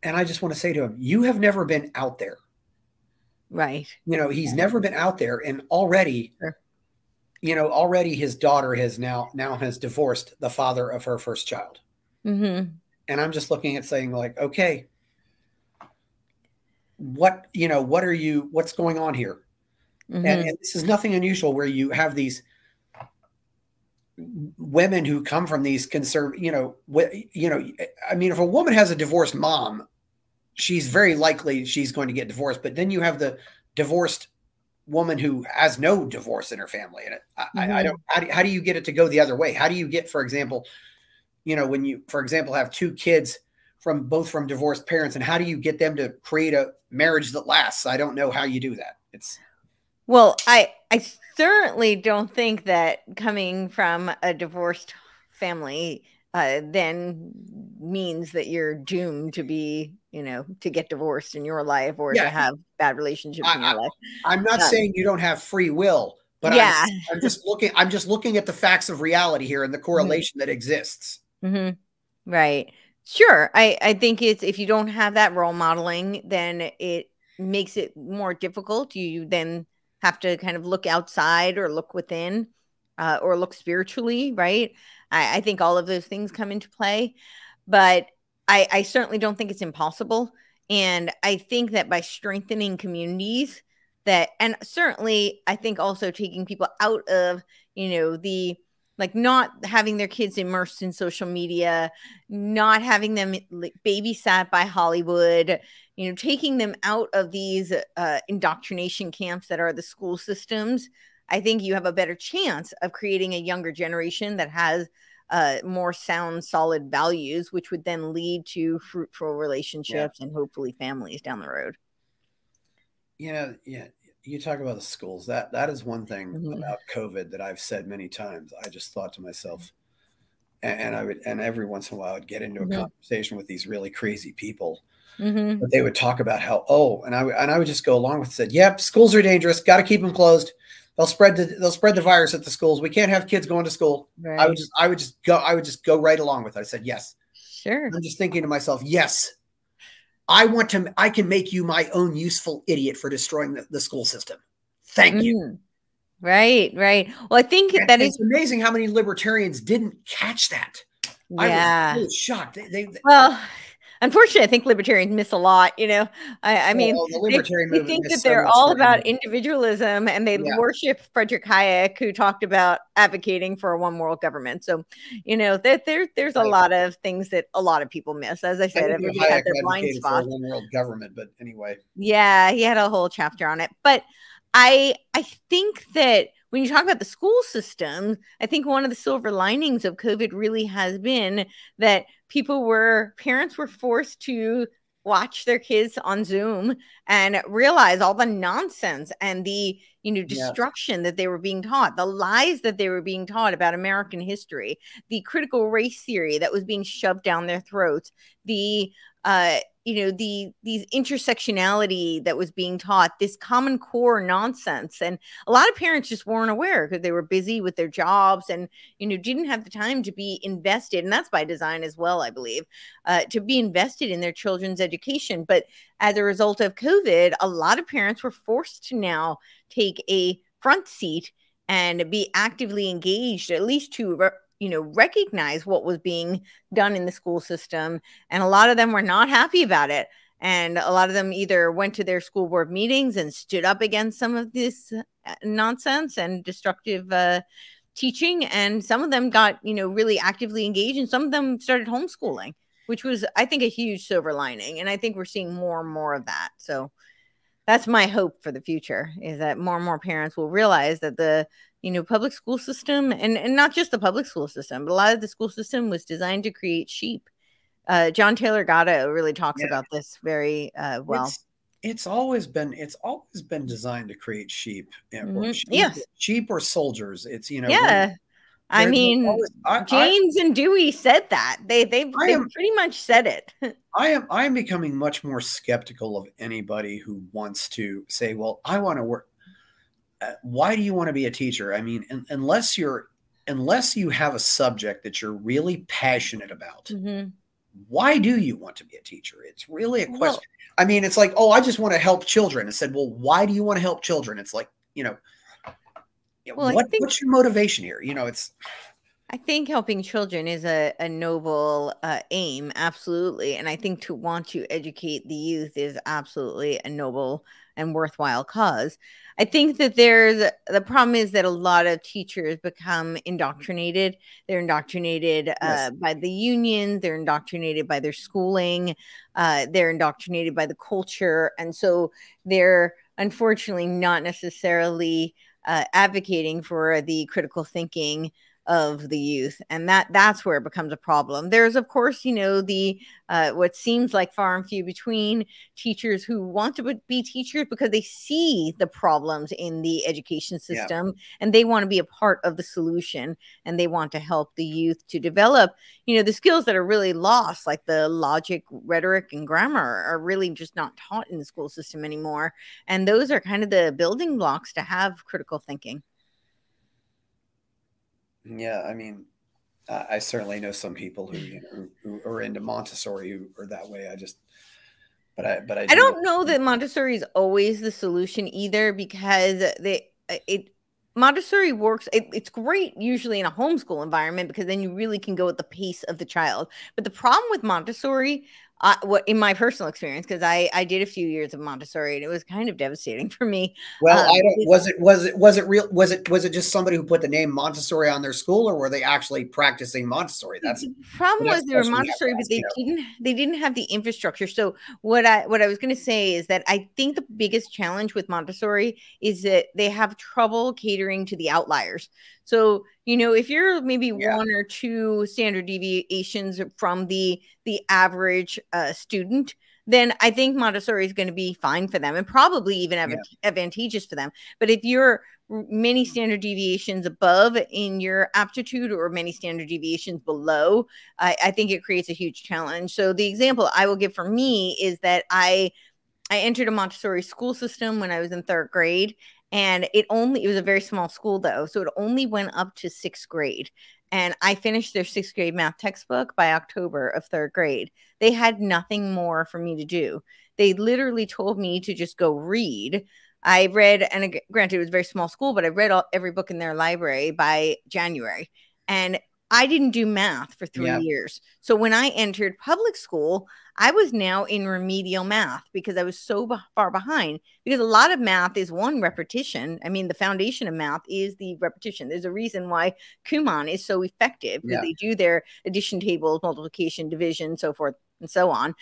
and I just want to say to him, you have never been out there. Right. You know, he's never been out there, and already, Sure. you know, already his daughter has now has divorced the father of her first child. And I'm just looking at saying like, okay, what, you know, what's going on here? And this is nothing unusual where you have these women who come from these you know, I mean, if a woman has a divorced mom, she's very likely she's going to get divorced. But then you have the divorced woman who has no divorce in her family. And I don't, how do you get it to go the other way? How do you get, for example, you know, when you, for example, have two kids from divorced parents, and how do you get them to create a marriage that lasts? I don't know how you do that. Well, I certainly don't think that coming from a divorced family then means that you're doomed to be, you know, to get divorced in your life or to have bad relationships in your life. I'm not saying you don't have free will, but yeah, I'm just looking at the facts of reality here and the correlation that exists. Right. Sure. I think it's, if you don't have that role modeling, then it makes it more difficult. You then have to kind of look outside or look within or look spiritually, right? I think all of those things come into play, but I certainly don't think it's impossible. And I think that by strengthening communities that, and certainly I think also taking people out of, you know, the, like not having their kids immersed in social media, not having them babysat by Hollywood, you know, taking them out of these indoctrination camps that are the school systems. I think you have a better chance of creating a younger generation that has more sound, solid values, which would then lead to fruitful relationships and hopefully families down the road. You know, you talk about the schools. That is one thing about COVID that I've said many times. I just thought to myself, and every once in a while I'd get into a conversation with these really crazy people. But they would talk about how, and I would just go along with it, said, yep, schools are dangerous, got to keep them closed. They'll spread the virus at the schools. We can't have kids going to school. Right. I would just go right along with it. I said, yes. Sure. I'm just thinking to myself, yes, I can make you my own useful idiot for destroying the school system. Thank you. Right. Well, I think it's amazing how many libertarians didn't catch that. Yeah. I was shocked. Well, unfortunately, I think libertarians miss a lot. You know, I mean, the libertarian they think that they're all about individualism, and they worship Frederick Hayek, who talked about advocating for a one world government. So, you know, there's a lot of things that a lot of people miss. As I said, everybody had their blind spot. One world government, but anyway. Yeah, he had a whole chapter on it. But I think that when you talk about the school system, I think one of the silver linings of COVID really has been that parents were forced to watch their kids on Zoom and realize all the nonsense and the, you know, destruction that they were being taught, the lies that they were being taught about American history, the critical race theory that was being shoved down their throats, the these intersectionality that was being taught, this common core nonsense. And a lot of parents just weren't aware because they were busy with their jobs and, didn't have the time to be invested. And that's by design as well, I believe, to be invested in their children's education. But as a result of COVID, a lot of parents were forced to now take a front seat and be actively engaged, at least to recognize what was being done in the school system. And a lot of them were not happy about it. And a lot of them either went to their school board meetings and stood up against some of this nonsense and destructive teaching. And some of them got, really actively engaged, and some of them started homeschooling, which was, I think, a huge silver lining. And I think we're seeing more and more of that. So that's my hope for the future, is that more and more parents will realize that the public school system, and not just the public school system, but a lot of the school system was designed to create sheep. John Taylor Gatto really talks about this very well. It's always been designed to create sheep. Yes, sheep or soldiers. It's James and Dewey said that. They pretty much said it. I am becoming much more skeptical of anybody who wants to say, well, I want to work. Why do you want to be a teacher? I mean, unless you have a subject that you're really passionate about, why do you want to be a teacher? It's really a question. Well, I mean, it's like, oh, I just want to help children. I said, well, why do you want to help children? It's like, what's your motivation here? I think helping children is a noble aim, absolutely. And I think to want to educate the youth is absolutely a noble and worthwhile cause. I think that the problem is that a lot of teachers become indoctrinated. They're indoctrinated by the union. They're indoctrinated by their schooling. They're indoctrinated by the culture. And so they're unfortunately not necessarily advocating for the critical thinking of the youth, and that's where it becomes a problem. There's, of course, the what seems like far and few between teachers who want to be teachers because they see the problems in the education system, and they want to be a part of the solution, and they want to help the youth to develop, the skills that are really lost, like the logic, rhetoric, and grammar are really just not taught in the school system anymore. And those are kind of the building blocks to have critical thinking. Yeah, I mean, I certainly know some people who are into Montessori who are that way. I don't know that Montessori is always the solution either, because Montessori works. It's great usually in a homeschool environment because then you really can go at the pace of the child. But the problem with Montessori, in my personal experience, because I did a few years of Montessori and it was kind of devastating for me. Well, was it just somebody who put the name Montessori on their school, or were they actually practicing Montessori? That's the problem. Was they were Montessori, but they didn't have the infrastructure. So what I was going to say is that I think the biggest challenge with Montessori is that they have trouble catering to the outliers. So, if you're maybe one or two standard deviations from the average student, then I think Montessori is going to be fine for them and probably even advantageous for them. But if you're many standard deviations above in your aptitude or many standard deviations below, I think it creates a huge challenge. So the example I will give for me is that I entered a Montessori school system when I was in 3rd grade. And it was a very small school though. So it only went up to 6th grade. And I finished their 6th grade math textbook by October of 3rd grade. They had nothing more for me to do. They literally told me to just go read. I read, and granted, it was a very small school, but I read every book in their library by January. And I didn't do math for 3 years. So when I entered public school, I was now in remedial math because I was so far behind, because a lot of math is one, repetition. I mean, the foundation of math is the repetition. There's a reason why Kumon is so effective, because they do their addition tables, multiplication, division, so forth and so on.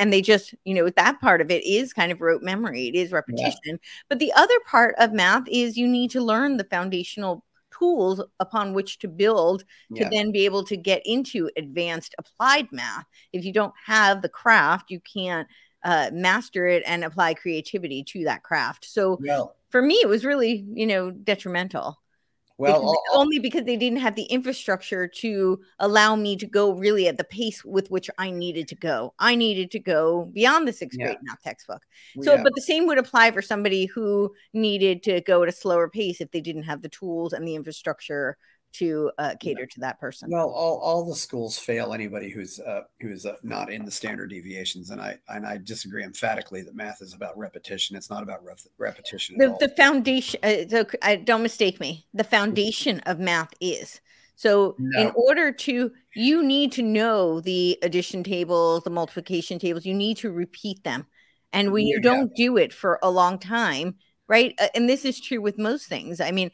And they just, that part of it is kind of rote memory. It is repetition. But the other part of math is you need to learn the foundational tools upon which to build to then be able to get into advanced applied math. If you don't have the craft, you can't master it and apply creativity to that craft. So for me, it was really, detrimental. Well, only because they didn't have the infrastructure to allow me to go really at the pace with which I needed to go. I needed to go beyond the sixth grade math textbook. So, but the same would apply for somebody who needed to go at a slower pace if they didn't have the tools and the infrastructure to cater to that person. Well, all the schools fail anybody who's not in the standard deviations, and I disagree emphatically that math is about repetition. It's not about repetition at all. The foundation. So don't mistake me. The foundation of math is. So in order to, you need to know the addition tables, the multiplication tables. You need to repeat them, and when you don't do it for a long time. Right. And this is true with most things. I mean,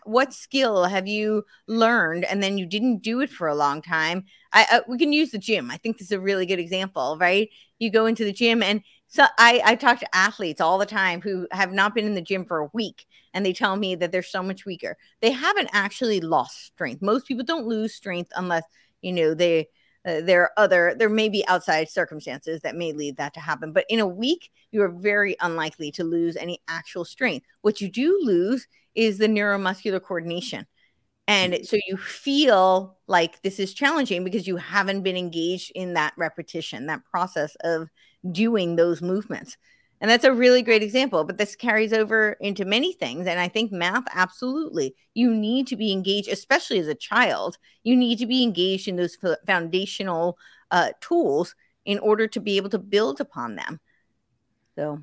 what skill have you learned and then you didn't do it for a long time? We can use the gym. I think this is a really good example, right? You go into the gym, and so I talk to athletes all the time who have not been in the gym for a week, and they tell me that they're so much weaker. They haven't actually lost strength. Most people don't lose strength unless, there may be outside circumstances that may lead that to happen. But in a week, you are very unlikely to lose any actual strength. What you do lose is the neuromuscular coordination. And so you feel like this is challenging because you haven't been engaged in that repetition, that process of doing those movements. And that's a really great example, but this carries over into many things. And I think math, absolutely. You need to be engaged, especially as a child. You need to be engaged in those foundational tools in order to be able to build upon them. So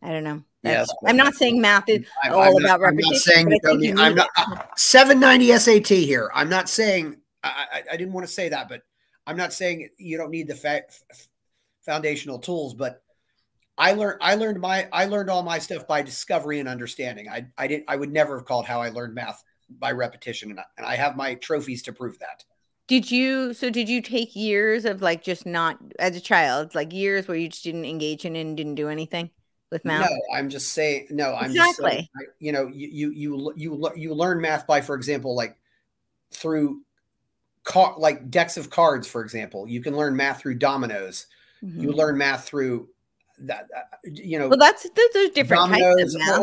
I don't know. Yes, I'm not saying math is all about repetition. I'm not 790 SAT here. I'm not saying, I didn't want to say that, but I'm not saying you don't need the foundational tools, but I learned all my stuff by discovery and understanding. I would never have called how I learned math by repetition, and I have my trophies to prove that. Did you take years of like just not as a child, like years where you just didn't engage in it and didn't do anything with math? No, I'm just saying. No, I'm just saying. You learn math by, for example, like through like decks of cards. For example, you can learn math through dominoes. Mm-hmm. You learn math through that. Well, those different dominoes, types of math.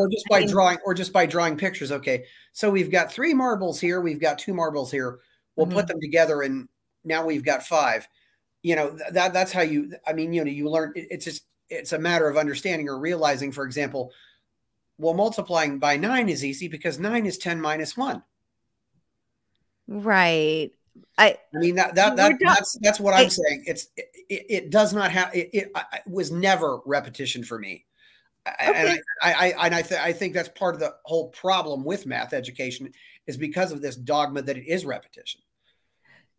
or just by drawing pictures. Okay, so we've got 3 marbles here. We've got 2 marbles here. We'll put them together, and now we've got 5. That's how you. I mean, you learn. It's a matter of understanding or realizing. For example, well, multiplying by 9 is easy because 9 is 10 minus 1. Right. I mean that's what I'm saying. It does not have. It was never repetition for me. Okay. And I think that's part of the whole problem with math education is because of this dogma that it is repetition.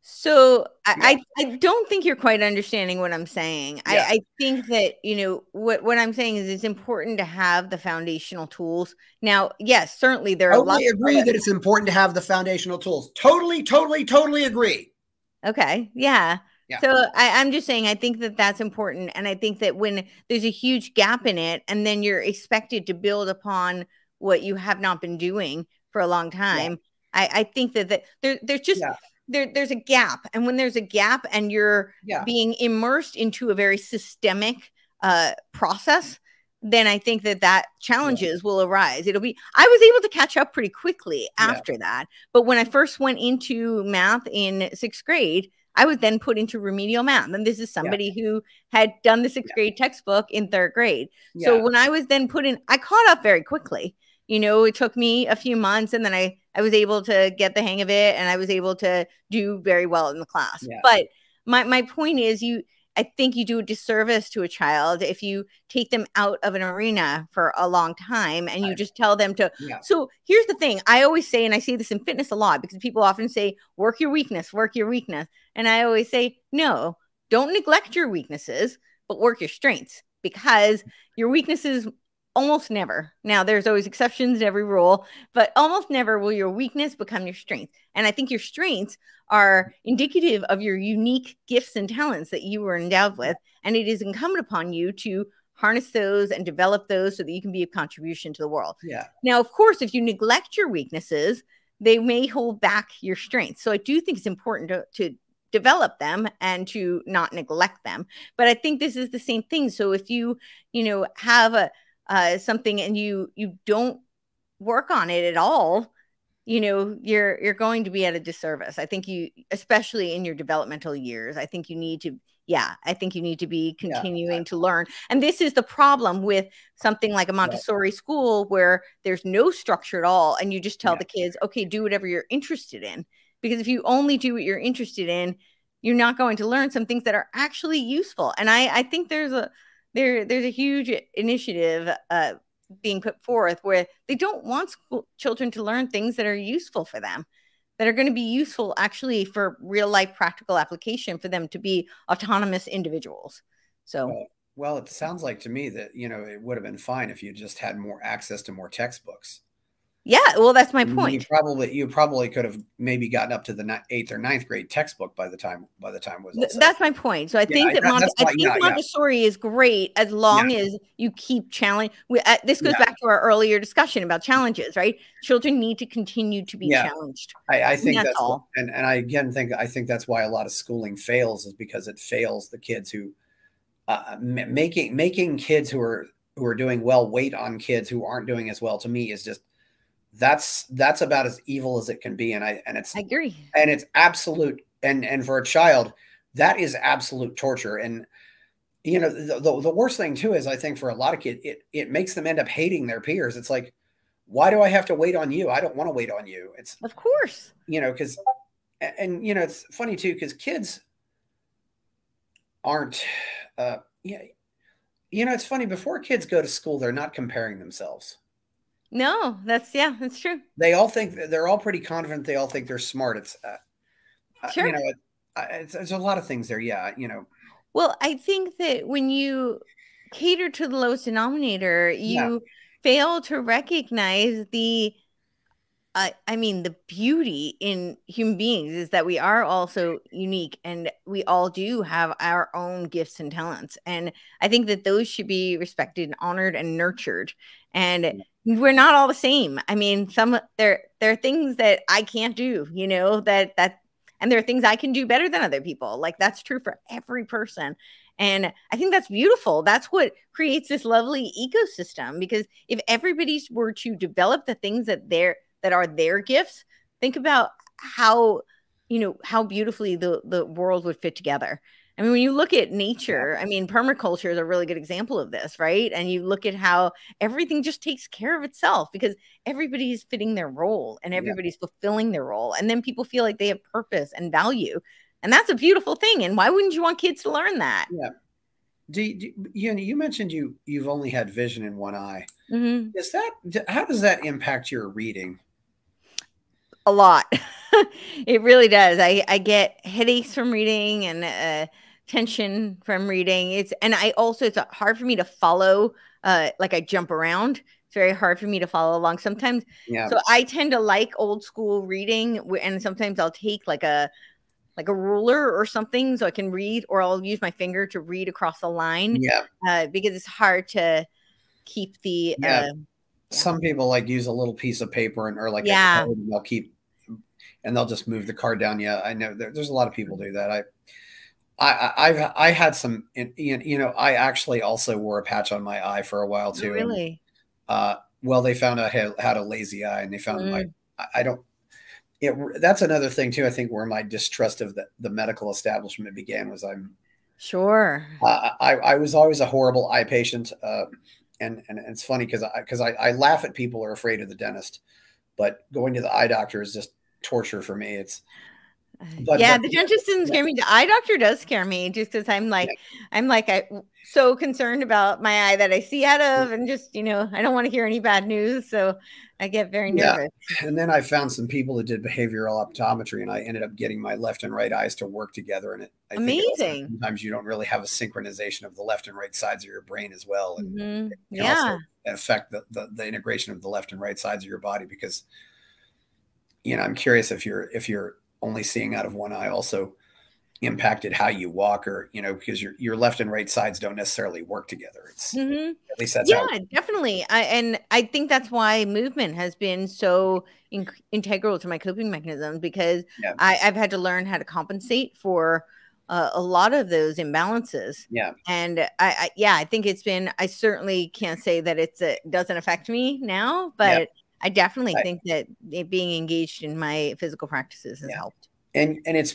So I don't think you're quite understanding what I'm saying. Yeah. I think that, what I'm saying is it's important to have the foundational tools. Now, yes, certainly there are a lot. I agree that it's important to have the foundational tools. Totally agree. Okay. Yeah. So I'm just saying, I think that that's important. And I think that when there's a huge gap in it and then you're expected to build upon what you have not been doing for a long time, I think that there's just... Yeah. There's a gap. And when there's a gap and you're being immersed into a very systemic process, then I think that challenges will arise. I was able to catch up pretty quickly after that. But when I first went into math in 6th grade, I was then put into remedial math. And this is somebody who had done the 6th grade textbook in 3rd grade. So when I was then put in, I caught up very quickly. It took me a few months, and then I was able to get the hang of it, and I was able to do very well in the class. Yeah. But my point is, I think you do a disservice to a child if you take them out of an arena for a long time and you just tell them to. Yeah. So here's the thing. I always say, and I see this in fitness a lot because people often say, work your weakness. And I always say, no, don't neglect your weaknesses, but work your strengths, because your weaknesses almost never. Now, there's always exceptions to every rule, but almost never will your weakness become your strength. And I think your strengths are indicative of your unique gifts and talents that you were endowed with. And it is incumbent upon you to harness those and develop those so that you can be of contribution to the world. Yeah. Now, of course, if you neglect your weaknesses, they may hold back your strengths. So I do think it's important to develop them and to not neglect them. But I think this is the same thing. So if you have something and you don't work on it at all, you're going to be at a disservice. I think you, especially in your developmental years, I think you need to, I think you need to be continuing to learn. And this is the problem with something like a Montessori school where there's no structure at all. And you just tell the kids, okay, do whatever you're interested in. Because if you only do what you're interested in, you're not going to learn some things that are actually useful. And I think there's a huge initiative being put forth where they don't want children to learn things that are useful for them, that are going to be useful actually for real life practical application for them to be autonomous individuals. So, well, it sounds like to me that, it would have been fine if you just had more access to more textbooks. Yeah, well, that's my point. You probably could have maybe gotten up to the 8th or 9th grade textbook by the time was all set. That's my point. So I think that Montessori is great as long as you keep challenging. This goes back to our earlier discussion about challenges, right? Children need to continue to be challenged. I think that's all. And I again think that's why a lot of schooling fails, is because it fails the kids who making kids who are doing well wait on kids who aren't doing as well. To me, is just that's about as evil as it can be. I agree. And it's absolute. And for a child, that is absolute torture. And, the worst thing too, is I think for a lot of kids, it makes them end up hating their peers. It's like, why do I have to wait on you? I don't want to wait on you. It's, of course, cause, and, it's funny too, cause kids aren't, it's funny, before kids go to school, they're not comparing themselves. No, that's true. They all think they're all pretty confident. They all think they're smart. It's, sure. It's a lot of things there. Yeah. Well, I think that when you cater to the lowest denominator, you fail to recognize the beauty in human beings is that we are also unique, and we all do have our own gifts and talents. And I think that those should be respected and honored and nurtured. And we're not all the same. I mean, there are things that I can't do, and there are things I can do better than other people. Like, that's true for every person. And I think that's beautiful. That's what creates this lovely ecosystem, because if everybody were to develop the things that are their gifts, think about how beautifully the world would fit together. I mean, when you look at nature, I mean, permaculture is a really good example of this, right? And you look at how everything just takes care of itself because everybody's fitting their role and everybody's fulfilling their role. And then people feel like they have purpose and value. And that's a beautiful thing. And why wouldn't you want kids to learn that? Yeah. You mentioned you've only had vision in one eye. Mm-hmm. How does that impact your reading? A lot. It really does. I get headaches from reading and tension from reading. It's hard for me to follow. Like, I jump around. It's very hard for me to follow along sometimes. Yeah. So I tend to like old school reading, and sometimes I'll take like a ruler or something so I can read, or I'll use my finger to read across the line. Yeah. Because it's hard to keep the. Some people use a little piece of paper or a card, and they'll just move the card down. Yeah, I know there's a lot of people do that. I had some, I actually also wore a patch on my eye for a while too. Really? Well, they found I had a lazy eye, and they found that's another thing too. I think where my distrust of the medical establishment began was I was always a horrible eye patient. And it's funny because I laugh at people who are afraid of the dentist, but going to the eye doctor is just torture for me. The dentist doesn't scare me. The eye doctor does scare me, just because I'm so concerned about my eye that I see out of, and just I don't want to hear any bad news, so I get very nervous. And then I found some people that did behavioral optometry, and I ended up getting my left and right eyes to work together. And amazing. Sometimes you don't really have a synchronization of the left and right sides of your brain as well, and it can also affect the integration of the left and right sides of your body. Because I'm curious if you're only seeing out of one eye also impacted how you walk, or because your left and right sides don't necessarily work together. It's at least that's definitely. I think that's why movement has been so integral to my coping mechanisms, because I've had to learn how to compensate for a lot of those imbalances. And I think it's been, I certainly can't say that it doesn't affect me now, but I definitely think that being engaged in my physical practices has helped. And it's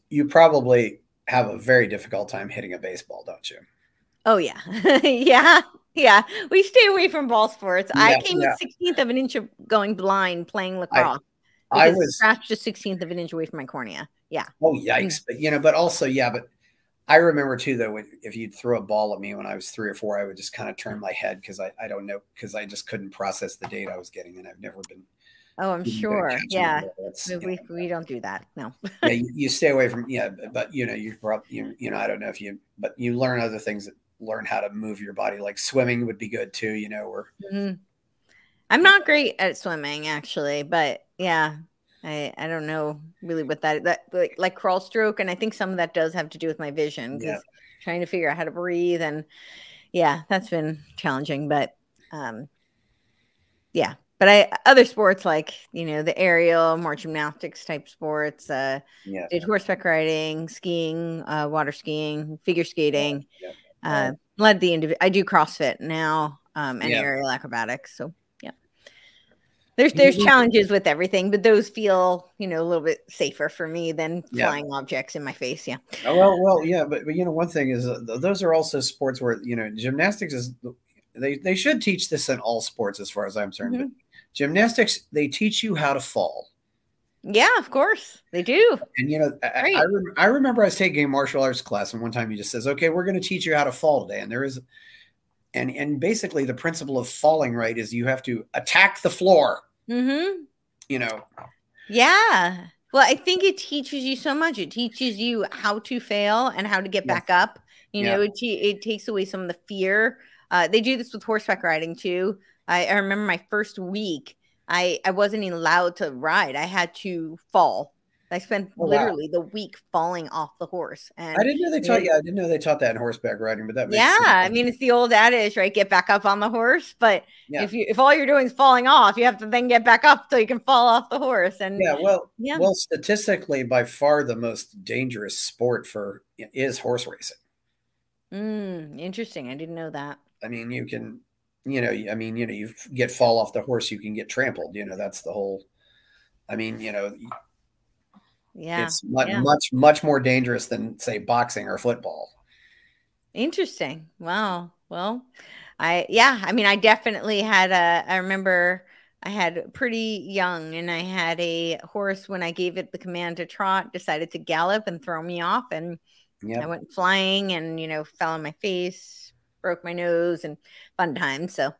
you probably have a very difficult time hitting a baseball, don't you? Oh yeah. Yeah. We stay away from ball sports. I came a 16th of an inch of going blind playing lacrosse because I scratched a 16th of an inch away from my cornea. Yeah. Oh yikes! But but also but I remember too though if you'd throw a ball at me when I was 3 or 4, I would just kind of turn my head because I don't know, because I just couldn't process the data I was getting, and I've never been. Oh, I'm sure. Yeah, we don't do that. No. Yeah, you stay away from but you probably I don't know if but you learn other things that learn how to move your body, like swimming would be good too. Or I'm not great at swimming actually, but yeah. I don't know really what that like crawl stroke, and I think some of that does have to do with my vision, because trying to figure out how to breathe, and that's been challenging. But but other sports like the aerial, more gymnastics type sports. Did horseback riding, skiing, water skiing, figure skating. Led the I do CrossFit now, and aerial acrobatics. So. There's challenges with everything, but those feel, a little bit safer for me than flying objects in my face. Yeah. Well, yeah, but one thing is those are also sports where gymnastics is they should teach this in all sports as far as I'm concerned. But gymnastics, they teach you how to fall. Yeah, of course they do. And I remember I was taking a martial arts class, and one time he just says, "Okay, we're going to teach you how to fall today," and there is. And basically the principle of falling right is you have to attack the floor. Yeah. Well, I think it teaches you so much. It teaches you how to fail and how to get back up. It takes away some of the fear. They do this with horseback riding too. I remember my first week, I wasn't even allowed to ride. I had to fall. I spent literally the week falling off the horse. And I didn't know they taught. I didn't know they taught that in horseback riding. But that makes sense. I mean, it's the old adage, right? Get back up on the horse. But if all you're doing is falling off, you have to then get back up so you can fall off the horse. And well, statistically, by far the most dangerous sport is horse racing. Interesting. I didn't know that. I mean, you can, you fall off the horse, you can get trampled. That's the whole. I mean, it's much more dangerous than, say, boxing or football. Interesting. Wow. Well, I definitely had I remember I had pretty young, and I had a horse, when I gave it the command to trot, decided to gallop and throw me off. And I went flying and, fell on my face, broke my nose, and fun times. So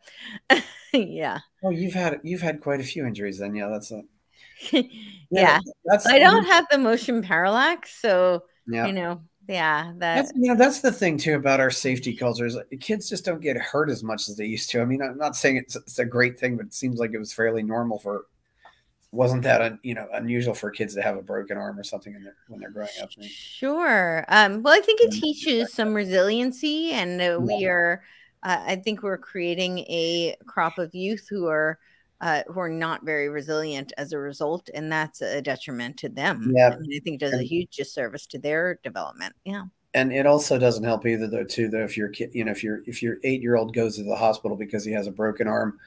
yeah. Oh, you've had quite a few injuries then. Yeah, that's a I don't have the motion parallax, so that's the thing too about our safety cultures. Kids just don't get hurt as much as they used to. I mean, I'm not saying it's a great thing, but it seems like it was fairly normal wasn't that unusual for kids to have a broken arm or something when they're growing up. Sure. Well, I think it teaches some resiliency, and we are. I think we're creating a crop of youth who are not very resilient as a result, and that's a detriment to them. Yeah, I think it does a huge disservice to their development. Yeah, and it also doesn't help either, though. If your kid, if your 8-year-old goes to the hospital because he has a broken arm,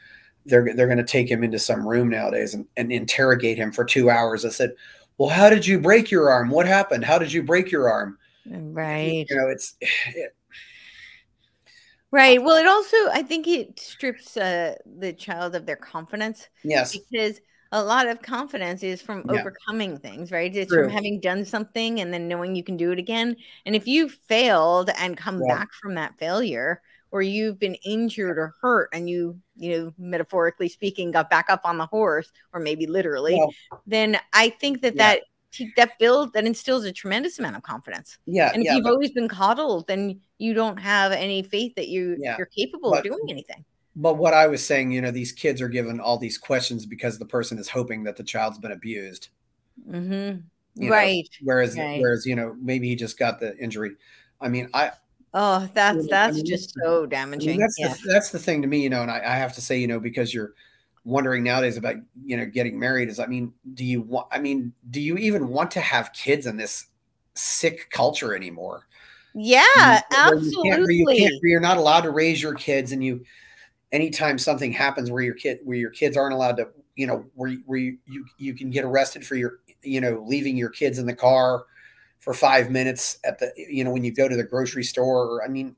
they're going to take him into some room nowadays and interrogate him for 2 hours. I said, "Well, how did you break your arm? What happened? How did you break your arm?" Right. Right. Well, it also, I think it strips the child of their confidence. Yes. Because a lot of confidence is from overcoming things, right? It's from having done something and then knowing you can do it again. And if you failed and come back from that failure, or you've been injured or hurt and you metaphorically speaking, got back up on the horse, or maybe literally, then I think that instills a tremendous amount of confidence. Yeah. And if you've always been coddled, then you don't have any faith that you're capable of doing anything. But what I was saying, these kids are given all these questions because the person is hoping that the child's been abused. Right. Whereas, maybe he just got the injury. I mean, that's just so damaging. That's the thing to me, and I have to say, because you're wondering nowadays about, getting married is, do you even want to have kids in this sick culture anymore? Yeah, absolutely. You're not allowed to raise your kids, and anytime something happens where your kids aren't allowed to, where you can get arrested for leaving your kids in the car for 5 minutes at the, when you go to the grocery store. I mean,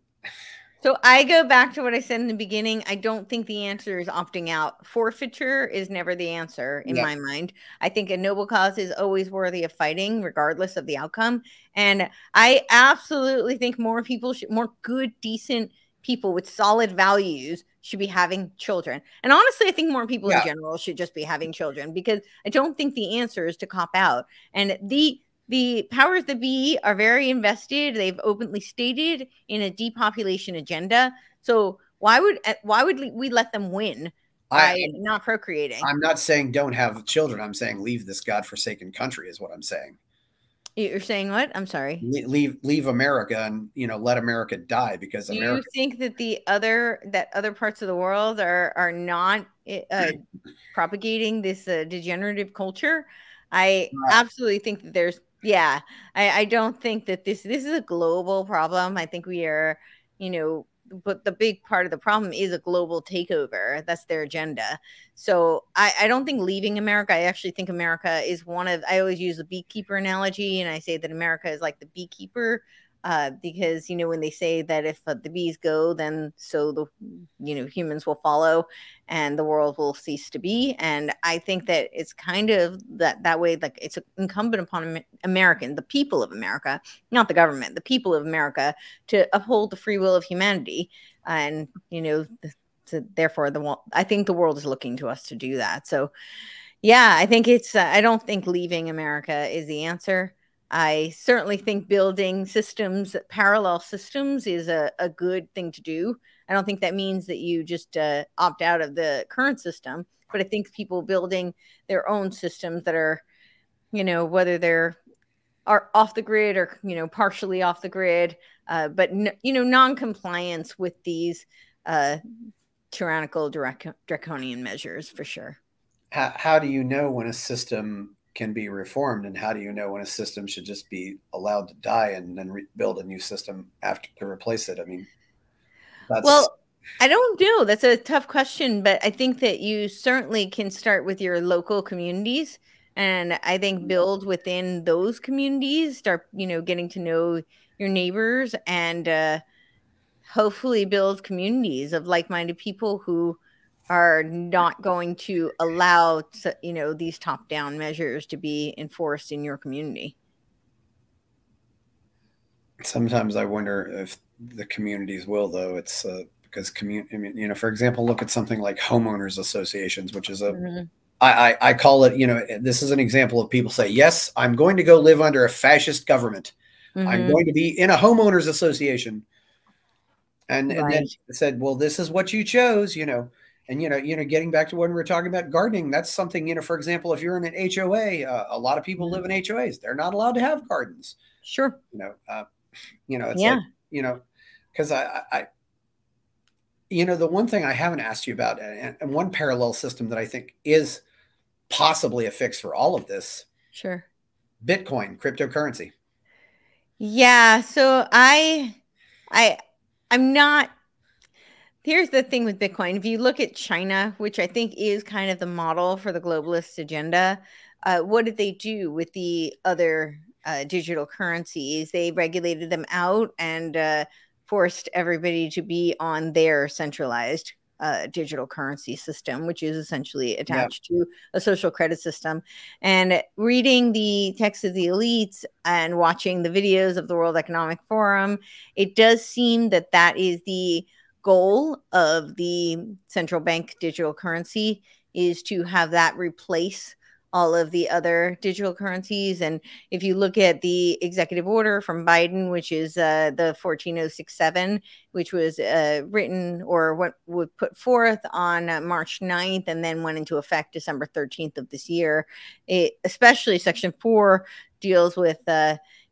so I go back to what I said in the beginning. I don't think the answer is opting out. Forfeiture is never the answer in my mind. I think a noble cause is always worthy of fighting, regardless of the outcome. And I absolutely think more good, decent people with solid values should be having children. And honestly, I think more people in general should just be having children, because I don't think the answer is to cop out. And the powers that be are very invested. They've openly stated in a depopulation agenda. So why would we let them win by not procreating? I'm not saying don't have children. I'm saying leave this godforsaken country is what I'm saying. You're saying what? I'm sorry. Leave America and let America die, because Do you think that other parts of the world are not propagating this degenerative culture? I absolutely think that there's I don't think that this is a global problem. I think we are, but the big part of the problem is a global takeover. That's their agenda. So I don't think leaving America. I actually think America is I always use the beekeeper analogy, and I say that America is like the beekeeper. Because when they say that if the bees go, then so the humans will follow, and the world will cease to be. And I think that it's kind of that way. Like, it's incumbent upon the people of America, not the government, the people of America, to uphold the free will of humanity. And therefore, I think the world is looking to us to do that. So, yeah, I think it's. I don't think leaving America is the answer. I certainly think building parallel systems is a good thing to do. I don't think that means that you just opt out of the current system, but I think people building their own systems that are, whether are off the grid or, partially off the grid, but, non-compliance with these tyrannical draconian measures, for sure. How do you know when a system can be reformed, and how do you know when a system should just be allowed to die and then build a new system after to replace it? I mean, I don't know. That's a tough question, but I think that you certainly can start with your local communities, and I think build within those communities, start, getting to know your neighbors, and hopefully build communities of like-minded people who are not going to allow, these top-down measures to be enforced in your community. Sometimes I wonder if the communities will, though. It's because for example, look at something like homeowners associations, which is I call it, this is an example of people say, yes, I'm going to go live under a fascist government. I'm going to be in a homeowners association. And then it said, well, this is what you chose, and, getting back to when we were talking about gardening, that's something, for example, if you're in an HOA, a lot of people live in HOAs. They're not allowed to have gardens. Sure. It's like, because the one thing I haven't asked you about, and one parallel system that I think is possibly a fix for all of this. Sure. Bitcoin, cryptocurrency. Yeah. So I'm not. Here's the thing with Bitcoin. If you look at China, which I think is kind of the model for the globalist agenda, what did they do with the other digital currencies? They regulated them out and forced everybody to be on their centralized digital currency system, which is essentially attached to a social credit system. And reading the text of the elites and watching the videos of the World Economic Forum, it does seem that that is the goal of the central bank digital currency, is to have that replace all of the other digital currencies. And if you look at the executive order from Biden, which is the 14067, which was written or what was put forth on March 9th and then went into effect December 13th of this year, especially Section 4 deals with,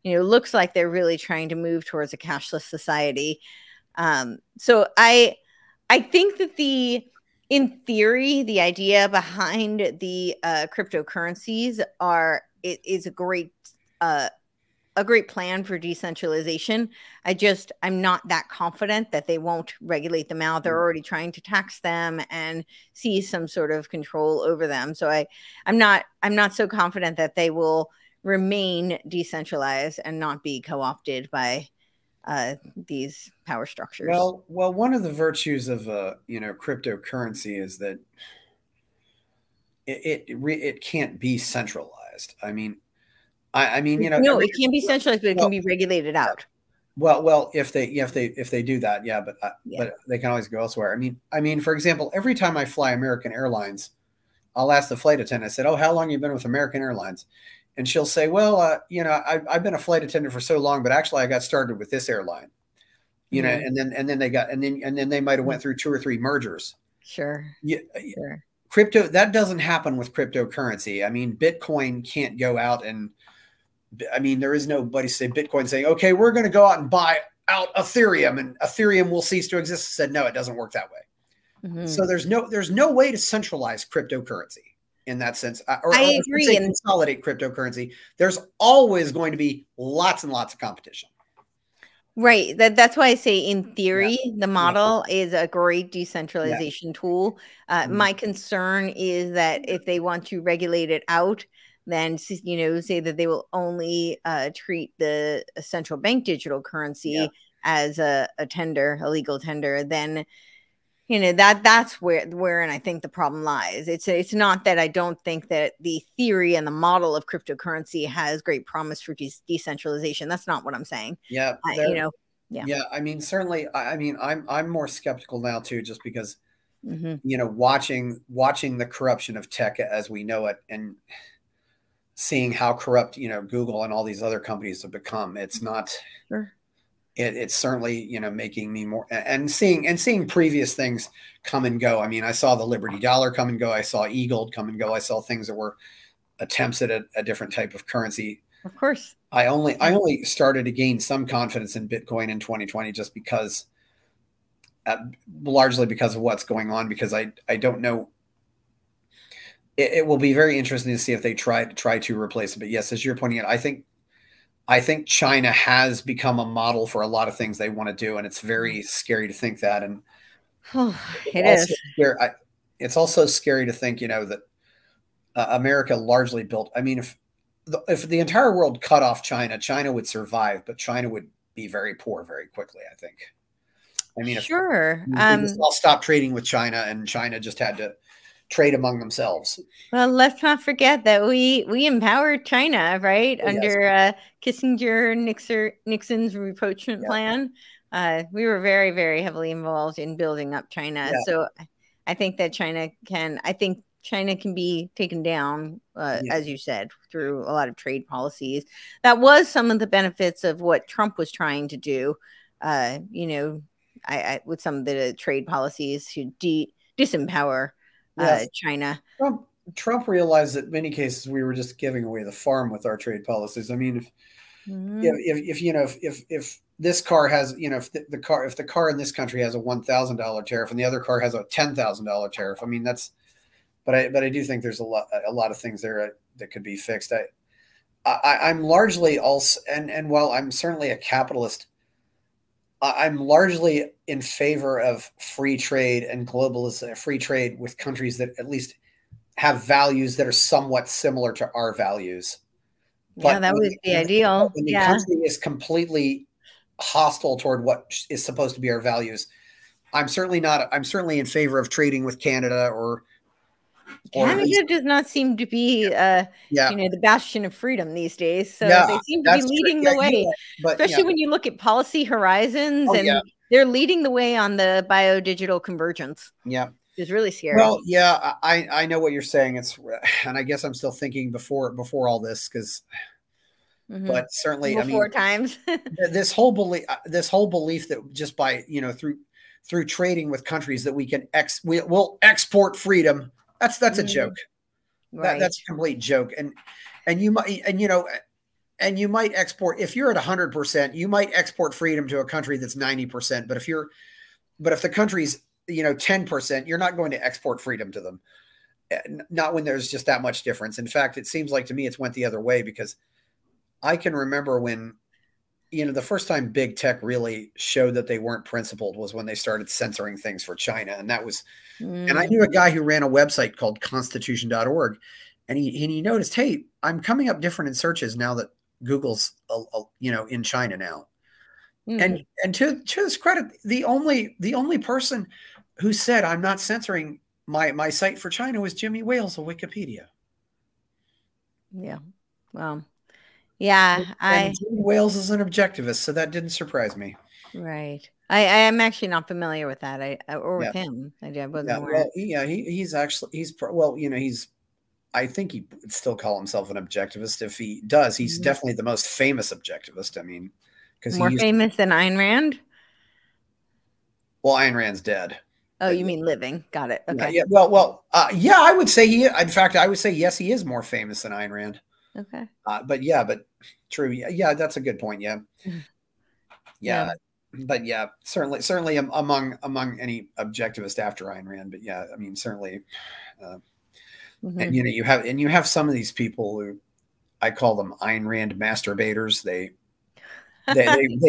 looks like they're really trying to move towards a cashless society. So I think that in theory, the idea behind the cryptocurrencies is a great a great plan for decentralization. I'm not that confident that they won't regulate them out. They're already trying to tax them and seize some sort of control over them. So I'm not so confident that they will remain decentralized and not be co-opted by these power structures. Well, one of the virtues of cryptocurrency is that it can't be centralized. I mean, no, it can't be centralized, but it can be regulated out. Well, if they do that, yeah, but they can always go elsewhere. I mean, for example, every time I fly American Airlines, I'll ask the flight attendant. I said, "Oh, how long have you been with American Airlines?" And she'll say, "Well, I've been a flight attendant for so long, but actually, I got started with this airline." And then they might have went through 2 or 3 mergers. Sure. Yeah. Sure. Crypto, that doesn't happen with cryptocurrency. I mean, Bitcoin can't go out and, there is nobody say Bitcoin saying, okay, we're going to go out and buy out Ethereum and Ethereum will cease to exist. I said, no, it doesn't work that way. So there's no way to centralize cryptocurrency in that sense. Or I agree. And consolidate cryptocurrency. There's always going to be lots and lots of competition. Right. That's why I say in theory, the model is a great decentralization tool. My concern is that if they want to regulate it out, then, say that they will only treat the central bank digital currency as a tender, a legal tender, then, that's where, and I think the problem lies. It's not that I don't think that the theory and the model of cryptocurrency has great promise for decentralization. That's not what I'm saying. Yeah. Yeah. I mean, certainly, I'm more skeptical now too, just because, watching the corruption of tech as we know it and seeing how corrupt, Google and all these other companies have become. It's not, it's certainly, making me more and seeing previous things come and go. I mean, I saw the Liberty Dollar come and go. I saw e-gold come and go. I saw things that were attempts at a different type of currency. Of course. I only started to gain some confidence in Bitcoin in 2020 just because, largely because of what's going on, because I don't know. It will be very interesting to see if they try to replace it. But yes, as you're pointing out, I think China has become a model for a lot of things they want to do, and it's very scary to think that. And it's also scary to think, that America largely built. I mean, if the entire world cut off China, China would survive, but China would be very poor very quickly, I think. I mean, sure. If all stopped trading with China and China just had to trade among themselves. Well, let's not forget that we empowered China, right? Under Kissinger, Nixon's rapprochement plan. We were very, very heavily involved in building up China. So I think that China can be taken down, as you said, through a lot of trade policies. That was some of the benefits of what Trump was trying to do, with some of the trade policies to disempower China. Trump realized that in many cases we were just giving away the farm with our trade policies. I mean, if this car has, if the car in this country has a $1,000 tariff and the other car has a $10,000 tariff, I mean, that's. But I do think there's a lot of things there that could be fixed. I'm largely also, and while I'm certainly a capitalist, I'm largely in favor of free trade and free trade with countries that at least have values that are somewhat similar to our values. But that was the ideal. When the country is completely hostile toward what is supposed to be our values, I'm certainly in favor of trading with Canada or. Canada does not seem to be, the bastion of freedom these days. So they seem to be leading the way, especially when you look at policy horizons, and they're leading the way on the biodigital convergence. Yeah, it's really scary. Well, I know what you're saying. And I guess I'm still thinking before all this because. But certainly, times this whole belief that just by through trading with countries that we can we'll export freedom. That's a joke. Right. That's a complete joke. And you might export, if you're at 100%, you might export freedom to a country that's 90%. But if the country's 10%, you're not going to export freedom to them. Not when there's just that much difference. In fact, it seems like to me it's went the other way because I can remember when, the first time big tech really showed that they weren't principled was when they started censoring things for China. And I knew a guy who ran a website called constitution.org, and he noticed, hey, I'm coming up different in searches now that Google's, in China now. And to his credit, the only person who said I'm not censoring my site for China was Jimmy Wales of Wikipedia. Yeah. Well, yeah. And Jimmy Wales is an objectivist, so that didn't surprise me. Right. I am actually not familiar with that. With him. I wasn't aware. Well, he's I think he would still call himself an objectivist. If he does, he's definitely the most famous objectivist. I mean, because more famous than Ayn Rand. Well, Ayn Rand's dead. Oh, you mean living? Got it. Okay. Yeah. Well. Yeah, I would say in fact, I would say yes, he is more famous than Ayn Rand. Okay. But true. Yeah, that's a good point. Yeah. Yeah. But yeah, certainly among any objectivist after Ayn Rand. But yeah, I mean, certainly. And you have some of these people who I call them Ayn Rand masturbators. They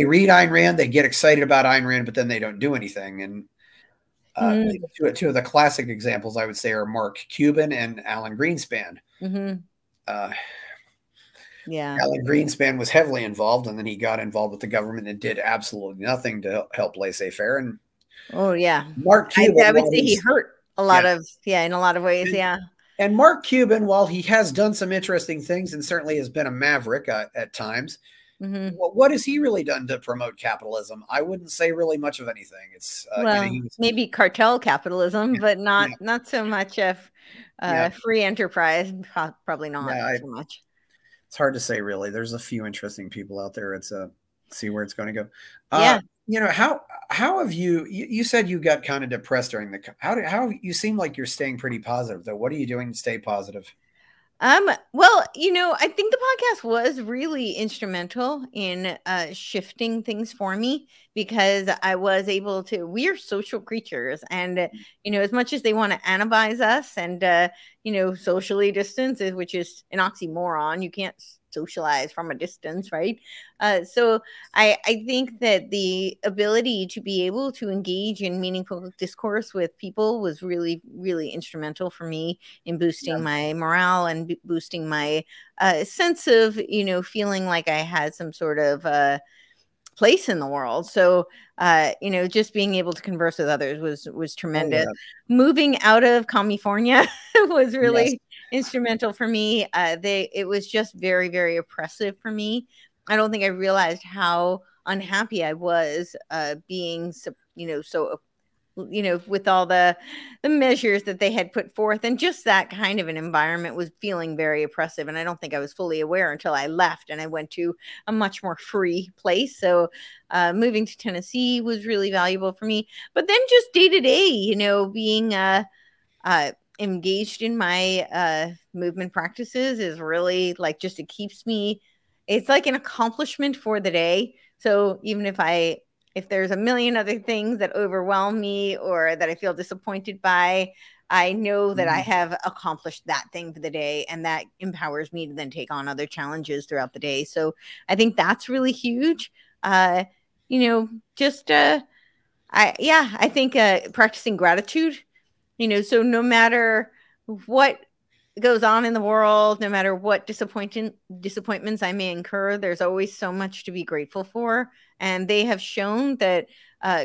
read Ayn Rand, they get excited about Ayn Rand, but then they don't do anything. And two of the classic examples I would say are Mark Cuban and Alan Greenspan. Alan Greenspan was heavily involved, and then he got involved with the government and did absolutely nothing to help laissez-faire. And Mark Cuban, I would say he hurt a lot in a lot of ways. And Mark Cuban, while he has done some interesting things and certainly has been a maverick at times, what has he really done to promote capitalism? I wouldn't say really much of anything. It's maybe cartel capitalism, but not so much of free enterprise. Probably not so much. It's hard to say, really. There's a few interesting people out there. It's see where it's going to go. How have you said you got kind of depressed during how you seem like you're staying pretty positive though. What are you doing to stay positive? Well, I think the podcast was really instrumental in shifting things for me, because I was able to, we're social creatures, and as much as they want to animalize us and socially distance, which is an oxymoron, you can't socialize from a distance, right? So I think that the ability to be able to engage in meaningful discourse with people was really, really instrumental for me in boosting my morale and boosting my sense of, feeling like I had some sort of place in the world. So, just being able to converse with others was tremendous. Moving out of California was really instrumental for me. It was just very, very oppressive for me. I don't think I realized how unhappy I was being, so with all the measures that they had put forth, and just that kind of an environment was feeling very oppressive. And I don't think I was fully aware until I left and I went to a much more free place. So moving to Tennessee was really valuable for me. But then just day to day, being engaged in my movement practices is really like, just, it keeps me, it's like an accomplishment for the day. So even if there's a million other things that overwhelm me or that I feel disappointed by, I know that I have accomplished that thing for the day, and that empowers me to then take on other challenges throughout the day. So I think that's really huge. I think practicing gratitude, so no matter what goes on in the world, no matter what disappointments I may incur, there's always so much to be grateful for. And they have shown that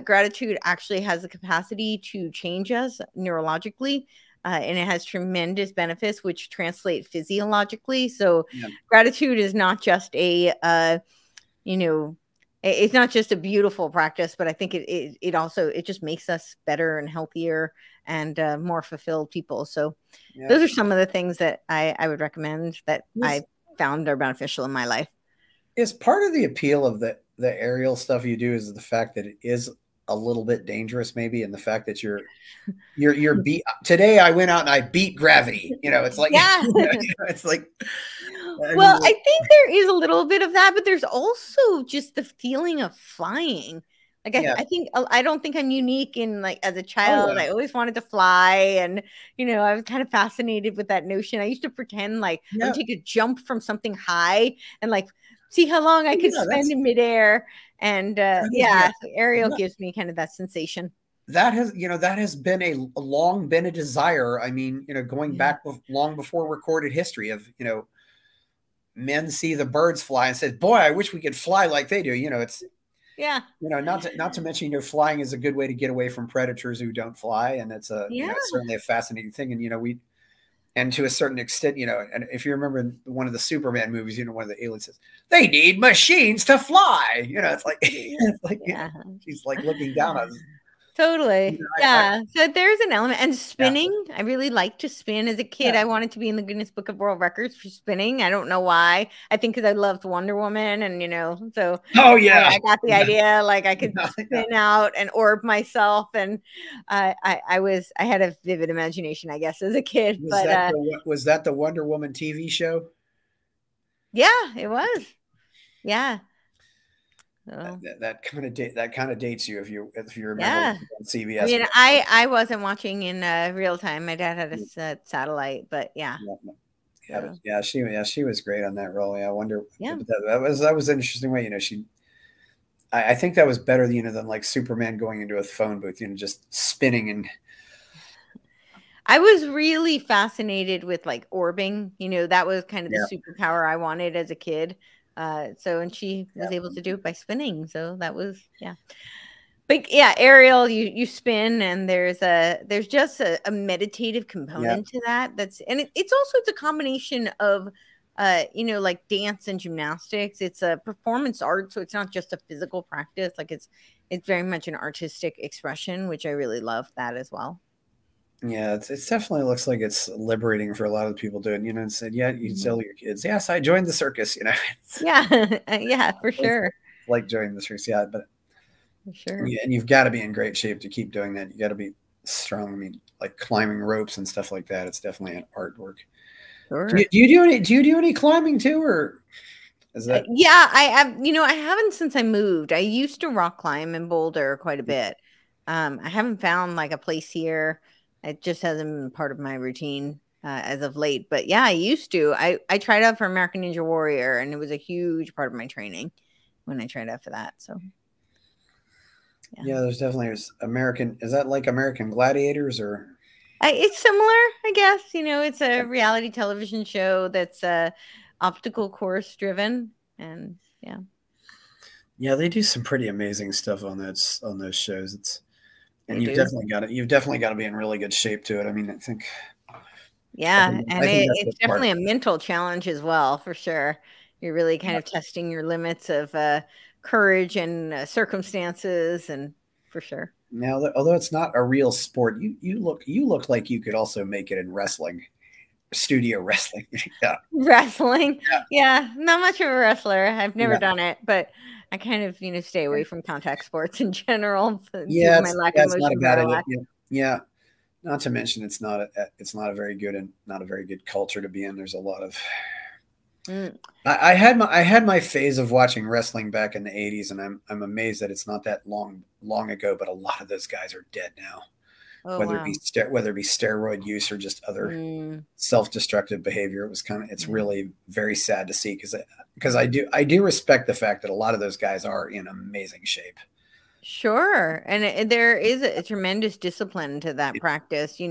gratitude actually has the capacity to change us neurologically, and it has tremendous benefits which translate physiologically. So gratitude is not just it's not just a beautiful practice, but I think it also just makes us better and healthier and more fulfilled people. So those are some of the things that I would recommend that I found are beneficial in my life. Is part of the appeal of the aerial stuff you do is the fact that it is a little bit dangerous, maybe, and the fact that you're beat. Today I went out and I beat gravity. It's like, it's like. Well, I think there is a little bit of that, but there's also just the feeling of flying. Like, I don't think I'm unique in, like, as a child, I always wanted to fly. And, I was kind of fascinated with that notion. I used to pretend like I would take a jump from something high and like see how long I could Yeah, spend in midair. And yeah, yeah, so aerial gives me kind of that sensation. that has, that has been a long been a desire. I mean, going Yeah. back long before recorded history of, men see the birds fly and said, "Boy, I wish we could fly like they do." It's, Yeah. not to mention, flying is a good way to get away from predators who don't fly, and it's a, Yeah. it's certainly a fascinating thing. And and to a certain extent, and if you remember one of the Superman movies, one of the aliens says, "They need machines to fly." It's like, it's like, Yeah. she's like looking down on us. Totally. Yeah. So there's an element. And Yeah. spinning, I really liked to spin as a kid. Yeah. I wanted to be in the Guinness Book of World Records for spinning. I don't know why. I think because I loved Wonder Woman, and so Oh yeah. I got the Yeah. idea, like I could Yeah. spin out and orb myself. And I had a vivid imagination, I guess, as a kid. Was that the Wonder Woman TV show? Yeah, it was. Yeah. So, That kind of dates you if you remember yeah. on CBS. I mean, I wasn't watching in real time. My dad had a satellite, but yeah. She was great on that role. Yeah, I wonder. Yeah. That was an interesting way. I think that was better, than like Superman going into a phone booth, just spinning. And I was really fascinated with like orbing. That was kind of the superpower I wanted as a kid. And she was able to do it by spinning. So that was, yeah. But yeah, aerial, you spin, and there's just a meditative component to that. It's a combination of like dance and gymnastics. It's a performance art, so it's not just a physical practice. Like it's very much an artistic expression, which I really love that as well. Yeah, it definitely looks like it's liberating for a lot of people doing, and said, yeah, you tell your kids, yes, I joined the circus, Yeah, yeah, for sure. Like joining the circus, yeah, but for sure. Yeah, and you've got to be in great shape to keep doing that. You got to be strong. I mean, like climbing ropes and stuff like that. It's definitely an artwork. Sure. Do you do any climbing too, or is that? Yeah, I haven't since I moved. I used to rock climb in Boulder quite a bit. I haven't found like a place here. It just hasn't been part of my routine as of late. But yeah, I used to. I tried out for American Ninja Warrior, and it was a huge part of my training when I tried out for that. So yeah, there's definitely American. Is that like American Gladiators or? It's similar, I guess. It's a reality television show that's obstacle course driven, and yeah. Yeah, they do some pretty amazing stuff on those shows. You've definitely got to be in really good shape to it. I mean, I think. Yeah, and it's definitely a mental challenge as well, for sure. You're really kind of testing your limits of courage and circumstances, and for sure. Now, although it's not a real sport, you look like you could also make it in wrestling, studio wrestling. Yeah, wrestling. Yeah, not much of a wrestler. I've never done it, but I kind of stay away from contact sports in general. Yeah, it's not a bad idea. Yeah, not to mention it's not a very good culture to be in. There's a lot of. I had my phase of watching wrestling back in the 80s, and I'm amazed that it's not that long ago. But a lot of those guys are dead now, whether it be steroid use or just other self-destructive behavior. It's really very sad to see because I do respect the fact that a lot of those guys are in amazing shape. Sure, and there is a tremendous discipline to that practice.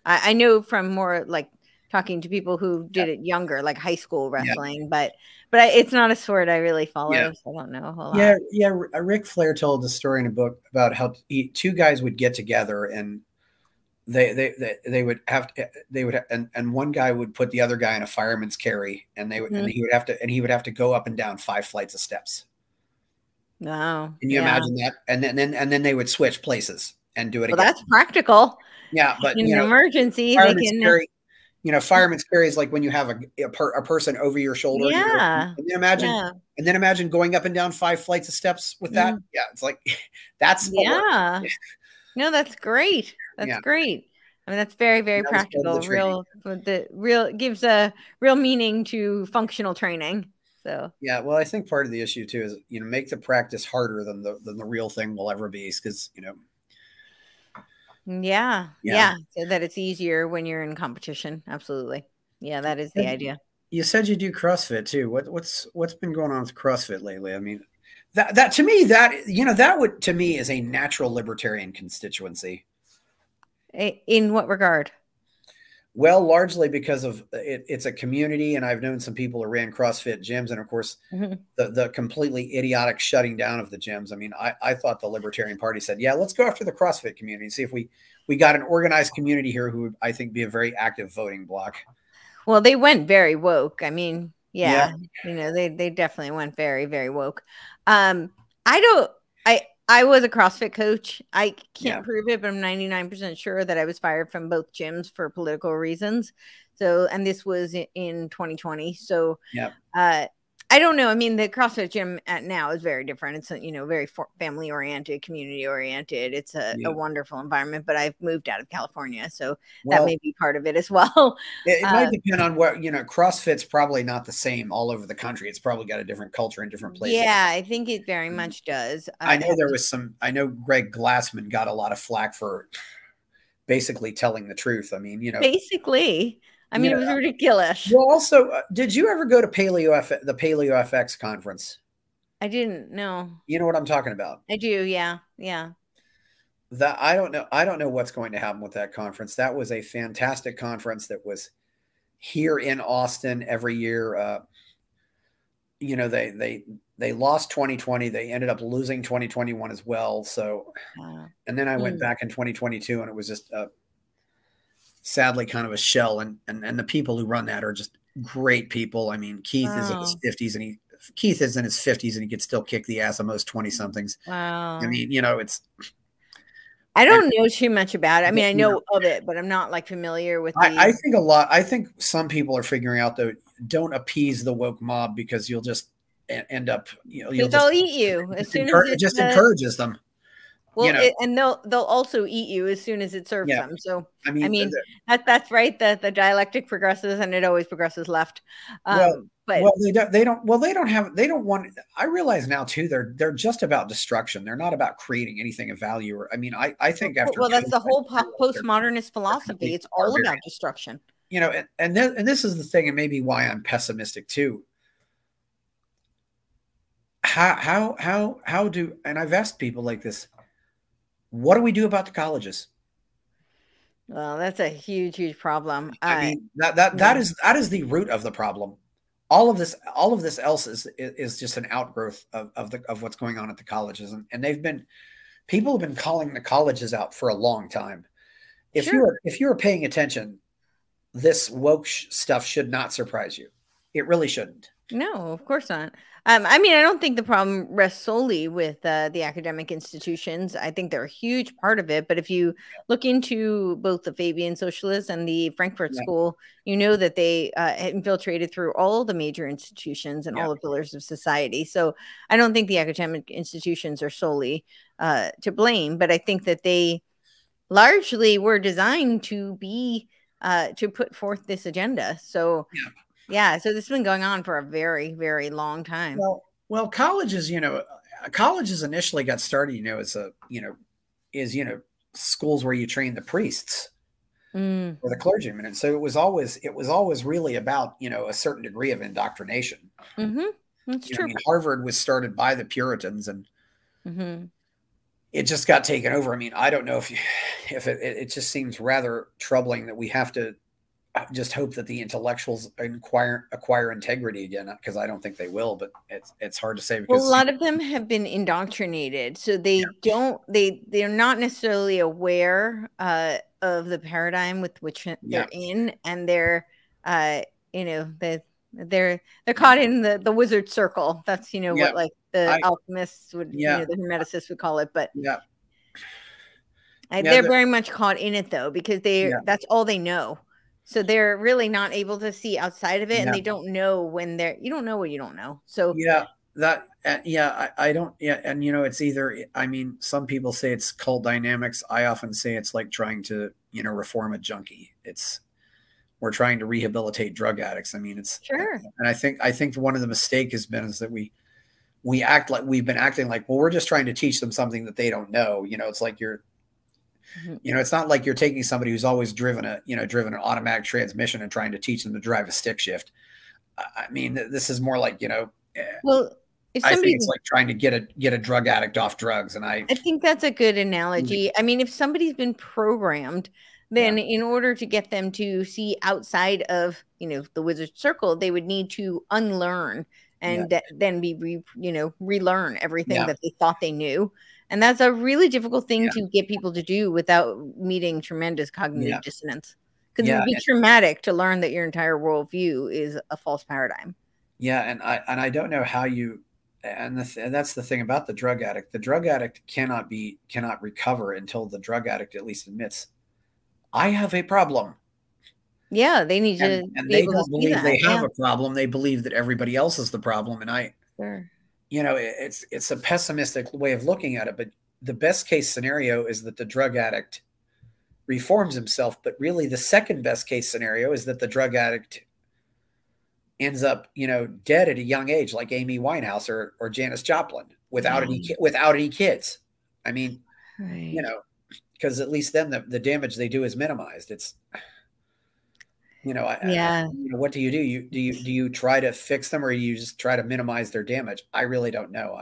I know from more like talking to people who did it younger, like high school wrestling, but it's not a sport I really follow, so I don't know a whole lot. Yeah. Ric Flair told a story in a book about how two guys would get together and they would and one guy would put the other guy in a fireman's carry, and and he would have to go up and down 5 flights of steps. Wow. Can you imagine that? And then they would switch places and do it again. Well, that's practical. Yeah, but in an emergency, they can. Fireman's carry is like when you have a person over your shoulder. Yeah. And then imagine going up and down 5 flights of steps with that. Yeah, it's like that's no, that's great. That's great. I mean, that's very, very practical. Gives a real meaning to functional training. So yeah, well, I think part of the issue too is make the practice harder than the real thing will ever be, because Yeah, so that it's easier when you're in competition. Absolutely. Yeah, that is the idea. you said you do CrossFit too. What's been going on with CrossFit lately? I mean, that to me, that that would to me is a natural libertarian constituency. In what regard? Well, largely because of it's a community, and I've known some people who ran CrossFit gyms, and of course, the completely idiotic shutting down of the gyms. I mean, I thought the Libertarian Party said, yeah, let's go after the CrossFit community and see if we got an organized community here who would, I think, be a very active voting bloc. Well, they went very woke. I mean, yeah. They definitely went very, very woke. I was a CrossFit coach. I can't prove it, but I'm 99% sure that I was fired from both gyms for political reasons. So, and this was in 2020. So, I don't know. I mean, the CrossFit gym now is very different. It's very family oriented, community oriented. It's a wonderful environment. But I've moved out of California, so that may be part of it as well. It might depend on what CrossFit's probably not the same all over the country. It's probably got a different culture in different places. Yeah, I think it very much does. I know there was some. I know Greg Glassman got a lot of flack for basically telling the truth. I mean, basically. I mean, it was ridiculous. Well, also, did you ever go to the Paleo FX conference? I didn't. No. You know what I'm talking about? I do. Yeah. Yeah. That I don't know. I don't know what's going to happen with that conference. That was a fantastic conference that was here in Austin every year. They lost 2020. They ended up losing 2021 as well. So, and then I went back in 2022, and it was just sadly kind of a shell, and the people who run that are just great people. I mean, Keith is in his 50s, and Keith is in his 50s, and he could still kick the ass of most 20 somethings. Wow. I mean, I don't know too much about it. I mean, I know of it, but I'm not like familiar with I think some people are figuring out, though, don't appease the woke mob, because you'll just end up, they'll eat you as soon as it just encourages them. Well, and they'll also eat you as soon as it serves them. So I mean that's right. The dialectic progresses, and it always progresses left. But they don't want. I realize now too. They're just about destruction. They're not about creating anything of value. Or I mean, I think after that's the whole postmodernist philosophy. It's all about destruction. And this is the thing, and maybe why I'm pessimistic too. How do, and I've asked people like this, what do we do about the colleges? Well, that's a huge, huge problem. I mean, that is the root of the problem. All of this else is just an outgrowth of what's going on at the colleges, and people have been calling the colleges out for a long time. If you're paying attention, this woke stuff should not surprise you. It really shouldn't. No, of course not. I mean, I don't think the problem rests solely with the academic institutions. I think they're a huge part of it. But if you look into both the Fabian Socialists and the Frankfurt School, you know that they infiltrated through all the major institutions and all the pillars of society. So I don't think the academic institutions are solely to blame. But I think that they largely were designed to be to put forth this agenda. So yeah, so this has been going on for a very, very long time. Well, colleges, colleges initially got started, as schools where you train the priests or the clergymen, and so it was always really about a certain degree of indoctrination. That's true. I mean, Harvard was started by the Puritans, and it just got taken over. I mean, I don't know if it just seems rather troubling that we have to just hope that the intellectuals acquire integrity again, because I don't think they will, but it's hard to say, because a lot of them have been indoctrinated, so they're not necessarily aware of the paradigm with which they're in, and they're they're caught in the wizard circle. That's what like the alchemists would the hermeticists would call it, but they're very much caught in it, though, because that's all they know. So they're really not able to see outside of it, and they don't know when you don't know what you don't know. So I don't. And it's either. I mean, some people say it's cult dynamics. I often say it's like trying to reform a junkie. We're trying to rehabilitate drug addicts. I mean, it's sure. And I think one of the mistake has been is that we act like we've been acting like, well, we're just trying to teach them something that they don't know. It's like it's not like you're taking somebody who's always driven an automatic transmission and trying to teach them to drive a stick shift. I mean, this is more like, Well, if I think somebody, it's like trying to get a drug addict off drugs, and I think that's a good analogy. I mean, if somebody's been programmed, yeah, then in order to get them to see outside of, the wizard circle, they would need to unlearn yeah, and then relearn everything yeah, that they thought they knew. And that's a really difficult thing yeah, to get people to do without meeting tremendous cognitive yeah, dissonance. Because it yeah, would be traumatic to learn that your entire worldview is a false paradigm. yeah, and I don't know how you, and that's the thing about the drug addict. The drug addict cannot recover until the drug addict at least admits, I have a problem. Yeah, they need to And be they able to don't see believe that. they have Yeah, a problem. They believe that everybody else is the problem. And sure. it's a pessimistic way of looking at it. But the best case scenario is that the drug addict reforms himself. But really, the second best case scenario is that the drug addict ends up, dead at a young age, like Amy Winehouse or Janis Joplin, Yeah, without any kids. I mean, right. because at least then the damage they do is minimized. It's Yeah. what do you do? Do you try to fix them, or you just try to minimize their damage? I really don't know.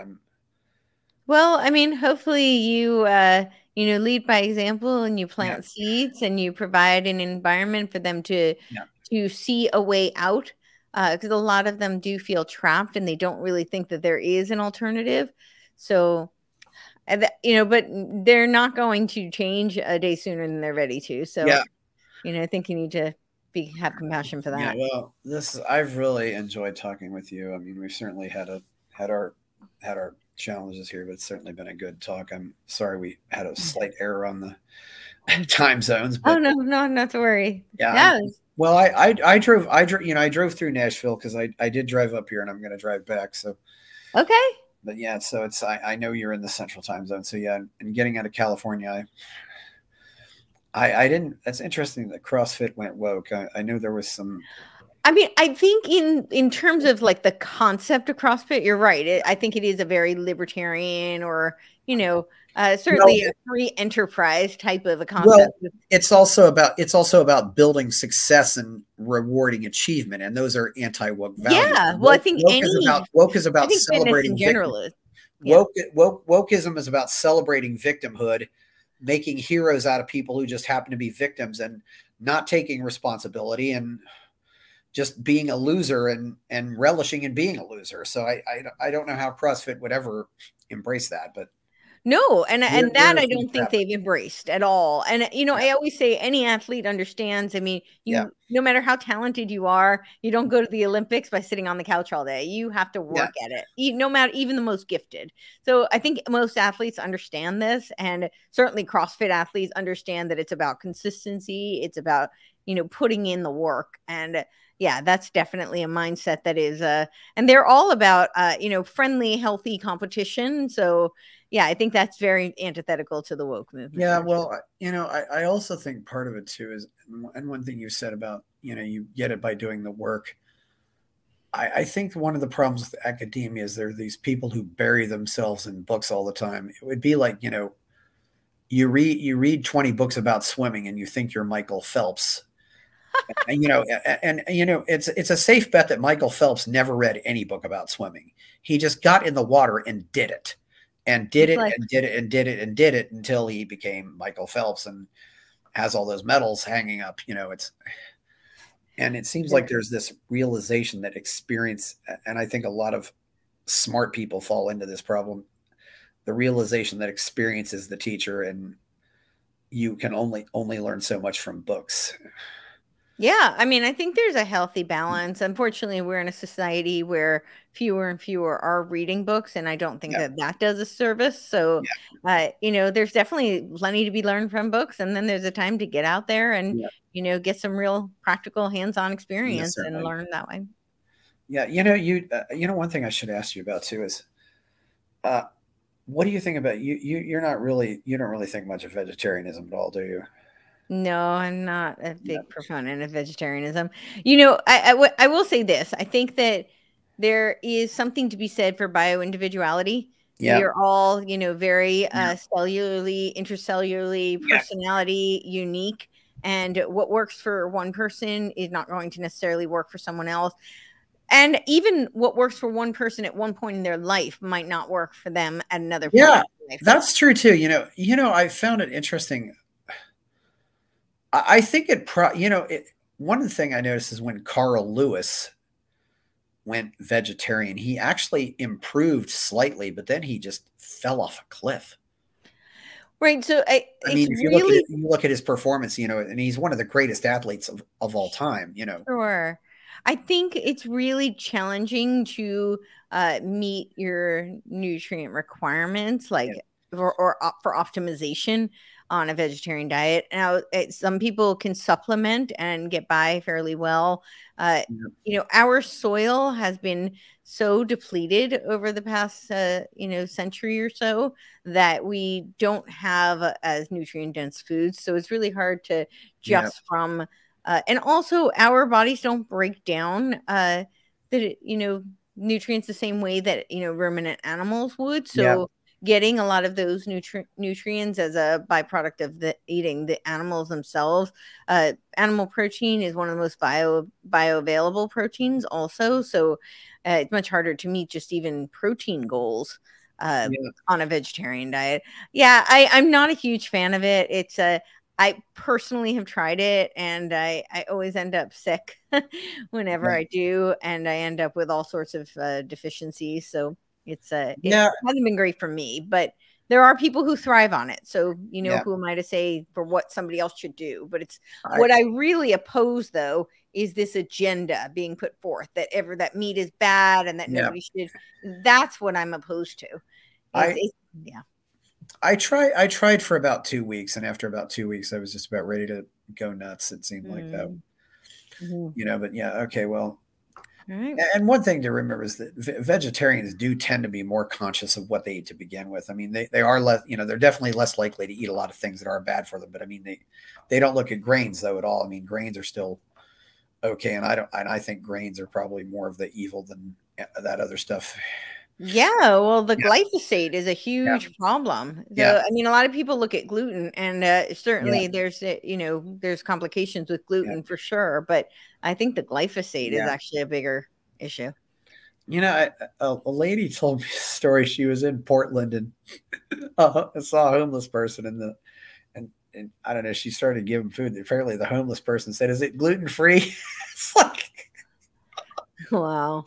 Well, I mean, hopefully you lead by example and you Yeah, plant seeds and you provide an environment for them to yeah, see a way out. Because a lot of them do feel trapped and they don't really think that there is an alternative. So, but they're not going to change a day sooner than they're ready to. So, yeah, I think you need to have compassion for yeah. that. Well, I've really enjoyed talking with you. I mean, we've certainly had our challenges here, but it's certainly been a good talk. I'm sorry we had a slight error on the time zones, Oh but no, no, not to worry. yeah. Yeah. Well, I drove through Nashville because I did drive up here, and I'm going to drive back. So, Okay. but yeah, so I know you're in the central time zone. So yeah, and getting out of California, I didn't. That's interesting that CrossFit went woke. I know there was some. I mean, I think in terms of like the concept of CrossFit, you're right. I think it is a very libertarian or, Well, certainly a free enterprise type of a well, concept. it's also about building success and rewarding achievement, and those are anti-woke values. Yeah. Well, I think Woke is I about think fitness in celebrating victim. general is. Yeah. Wokeism is about celebrating victimhood, making heroes out of people who just happen to be victims, and not taking responsibility, and just being a loser, and relishing in being a loser. So I don't know how CrossFit would ever embrace that, but No, and that we're a I free don't think crowd. they've embraced at all. And Yeah, I always say any athlete understands. I mean, yeah, no matter how talented you are, you don't go to the Olympics by sitting on the couch all day. You have to yeah, work at it. No matter even the most gifted. So I think most athletes understand this, and certainly CrossFit athletes understand that it's about consistency. It's about putting in the work. And yeah, that's definitely a mindset that is and they're all about friendly, healthy competition. So yeah, I think that's very antithetical to the woke movement. yeah. Well, I also think part of it too is, and one thing you said about, you get it by doing the work. I think one of the problems with academia is there are these people who bury themselves in books all the time. It would be like, you read 20 books about swimming and you think you're Michael Phelps. And it's a safe bet that Michael Phelps never read any book about swimming. He just got in the water and did it, and did It's it like, and did it and did it and did it until he became Michael Phelps and has all those medals hanging up. And it seems like there's this realization that experience, and I think a lot of smart people fall into this problem, the realization that experience is the teacher, and you can only learn so much from books. yeah, I mean, I think there's a healthy balance. Unfortunately, we're in a society where fewer and fewer are reading books, and I don't think Yeah, that does a service. So, yeah, there's definitely plenty to be learned from books, and then there's a time to get out there and yeah, get some real practical hands-on yeah, experience and certainly. learn that way. Yeah, one thing I should ask you about too is, uh, what do you think about you don't really think much of vegetarianism at all, do you? No, I'm not a Yeah, big proponent of vegetarianism. I will say this. I think that there is something to be said for bioindividuality. We yeah, are all, very yeah, cellularly, intercellularly, yeah, personality unique. And what works for one person is not going to necessarily work for someone else. And even what works for one person at one point in their life might not work for them at another point Yeah, in life. that's true too. I found it interesting. I think one of the things I noticed is when Carl Lewis went vegetarian, he actually improved slightly, but then he just fell off a cliff. Right. So I mean, if you look at his performance, and he's one of the greatest athletes of all time, Sure. I think it's really challenging to meet your nutrient requirements, like Yeah. for optimization on a vegetarian diet. Now, some people can supplement and get by fairly well. Our soil has been so depleted over the past, century or so that we don't have as nutrient dense foods. So it's really hard to Yeah. just from and also, our bodies don't break down nutrients the same way that ruminant animals would. Yeah. So, getting a lot of those nutrients as a byproduct of eating the animals themselves. Animal protein is one of the most bioavailable proteins, also. So, it's much harder to meet just even protein goals on a vegetarian diet. Yeah, I'm not a huge fan of it. It's a I personally have tried it, and I always end up sick whenever I do, and I end up with all sorts of deficiencies. So it hasn't been great for me, but there are people who thrive on it. So who am I to say for what somebody else should do? But what I really oppose, though, is this agenda being put forth that meat is bad and that nobody should. That's what I'm opposed to. I tried for about 2 weeks, and after about 2 weeks, I was just about ready to go nuts. It seemed like that, but yeah. Okay. Well, and one thing to remember is that vegetarians do tend to be more conscious of what they eat to begin with. I mean, they are less, they're definitely less likely to eat a lot of things that are bad for them, but I mean, they don't look at grains though at all. I mean, grains are still okay. And I think grains are probably more of the evil than that other stuff. Yeah, well, the glyphosate is a huge problem. So, I mean, a lot of people look at gluten, and certainly there's complications with gluten for sure. But I think the glyphosate is actually a bigger issue. A lady told me a story. She was in Portland and saw a homeless person and I don't know. She started giving food. Apparently, the homeless person said, "Is it gluten free?" It's like. Wow.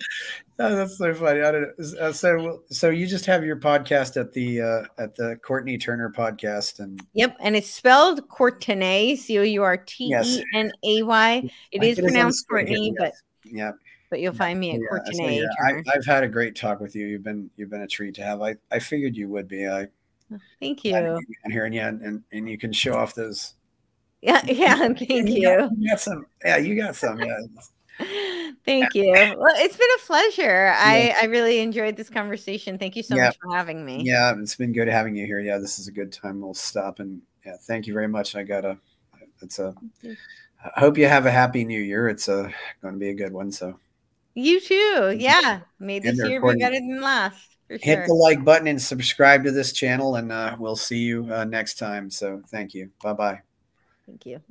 Oh, that's so funny. I don't know. So you just have your podcast at the Courtenay Turner podcast, and and it's spelled Courtenay, Courtenay. It is pronounced Courtney, but you'll find me at Courtenay Turner. I've had a great talk with you. You've been a treat to have. I figured you would be. Thank you. Here and you can show off those. Yeah. Thank you. You got some. Yeah, you got some. Yeah. Thank you. Well, it's been a pleasure. I really enjoyed this conversation. Thank you so much for having me. Yeah, it's been good having you here. Yeah, this is a good time. We'll stop and thank you very much. I hope you have a happy new year. It's going to be a good one. So you too. Yeah. May this year be better than last. For sure. Hit the like button and subscribe to this channel, and we'll see you next time. So thank you. Bye-bye. Thank you.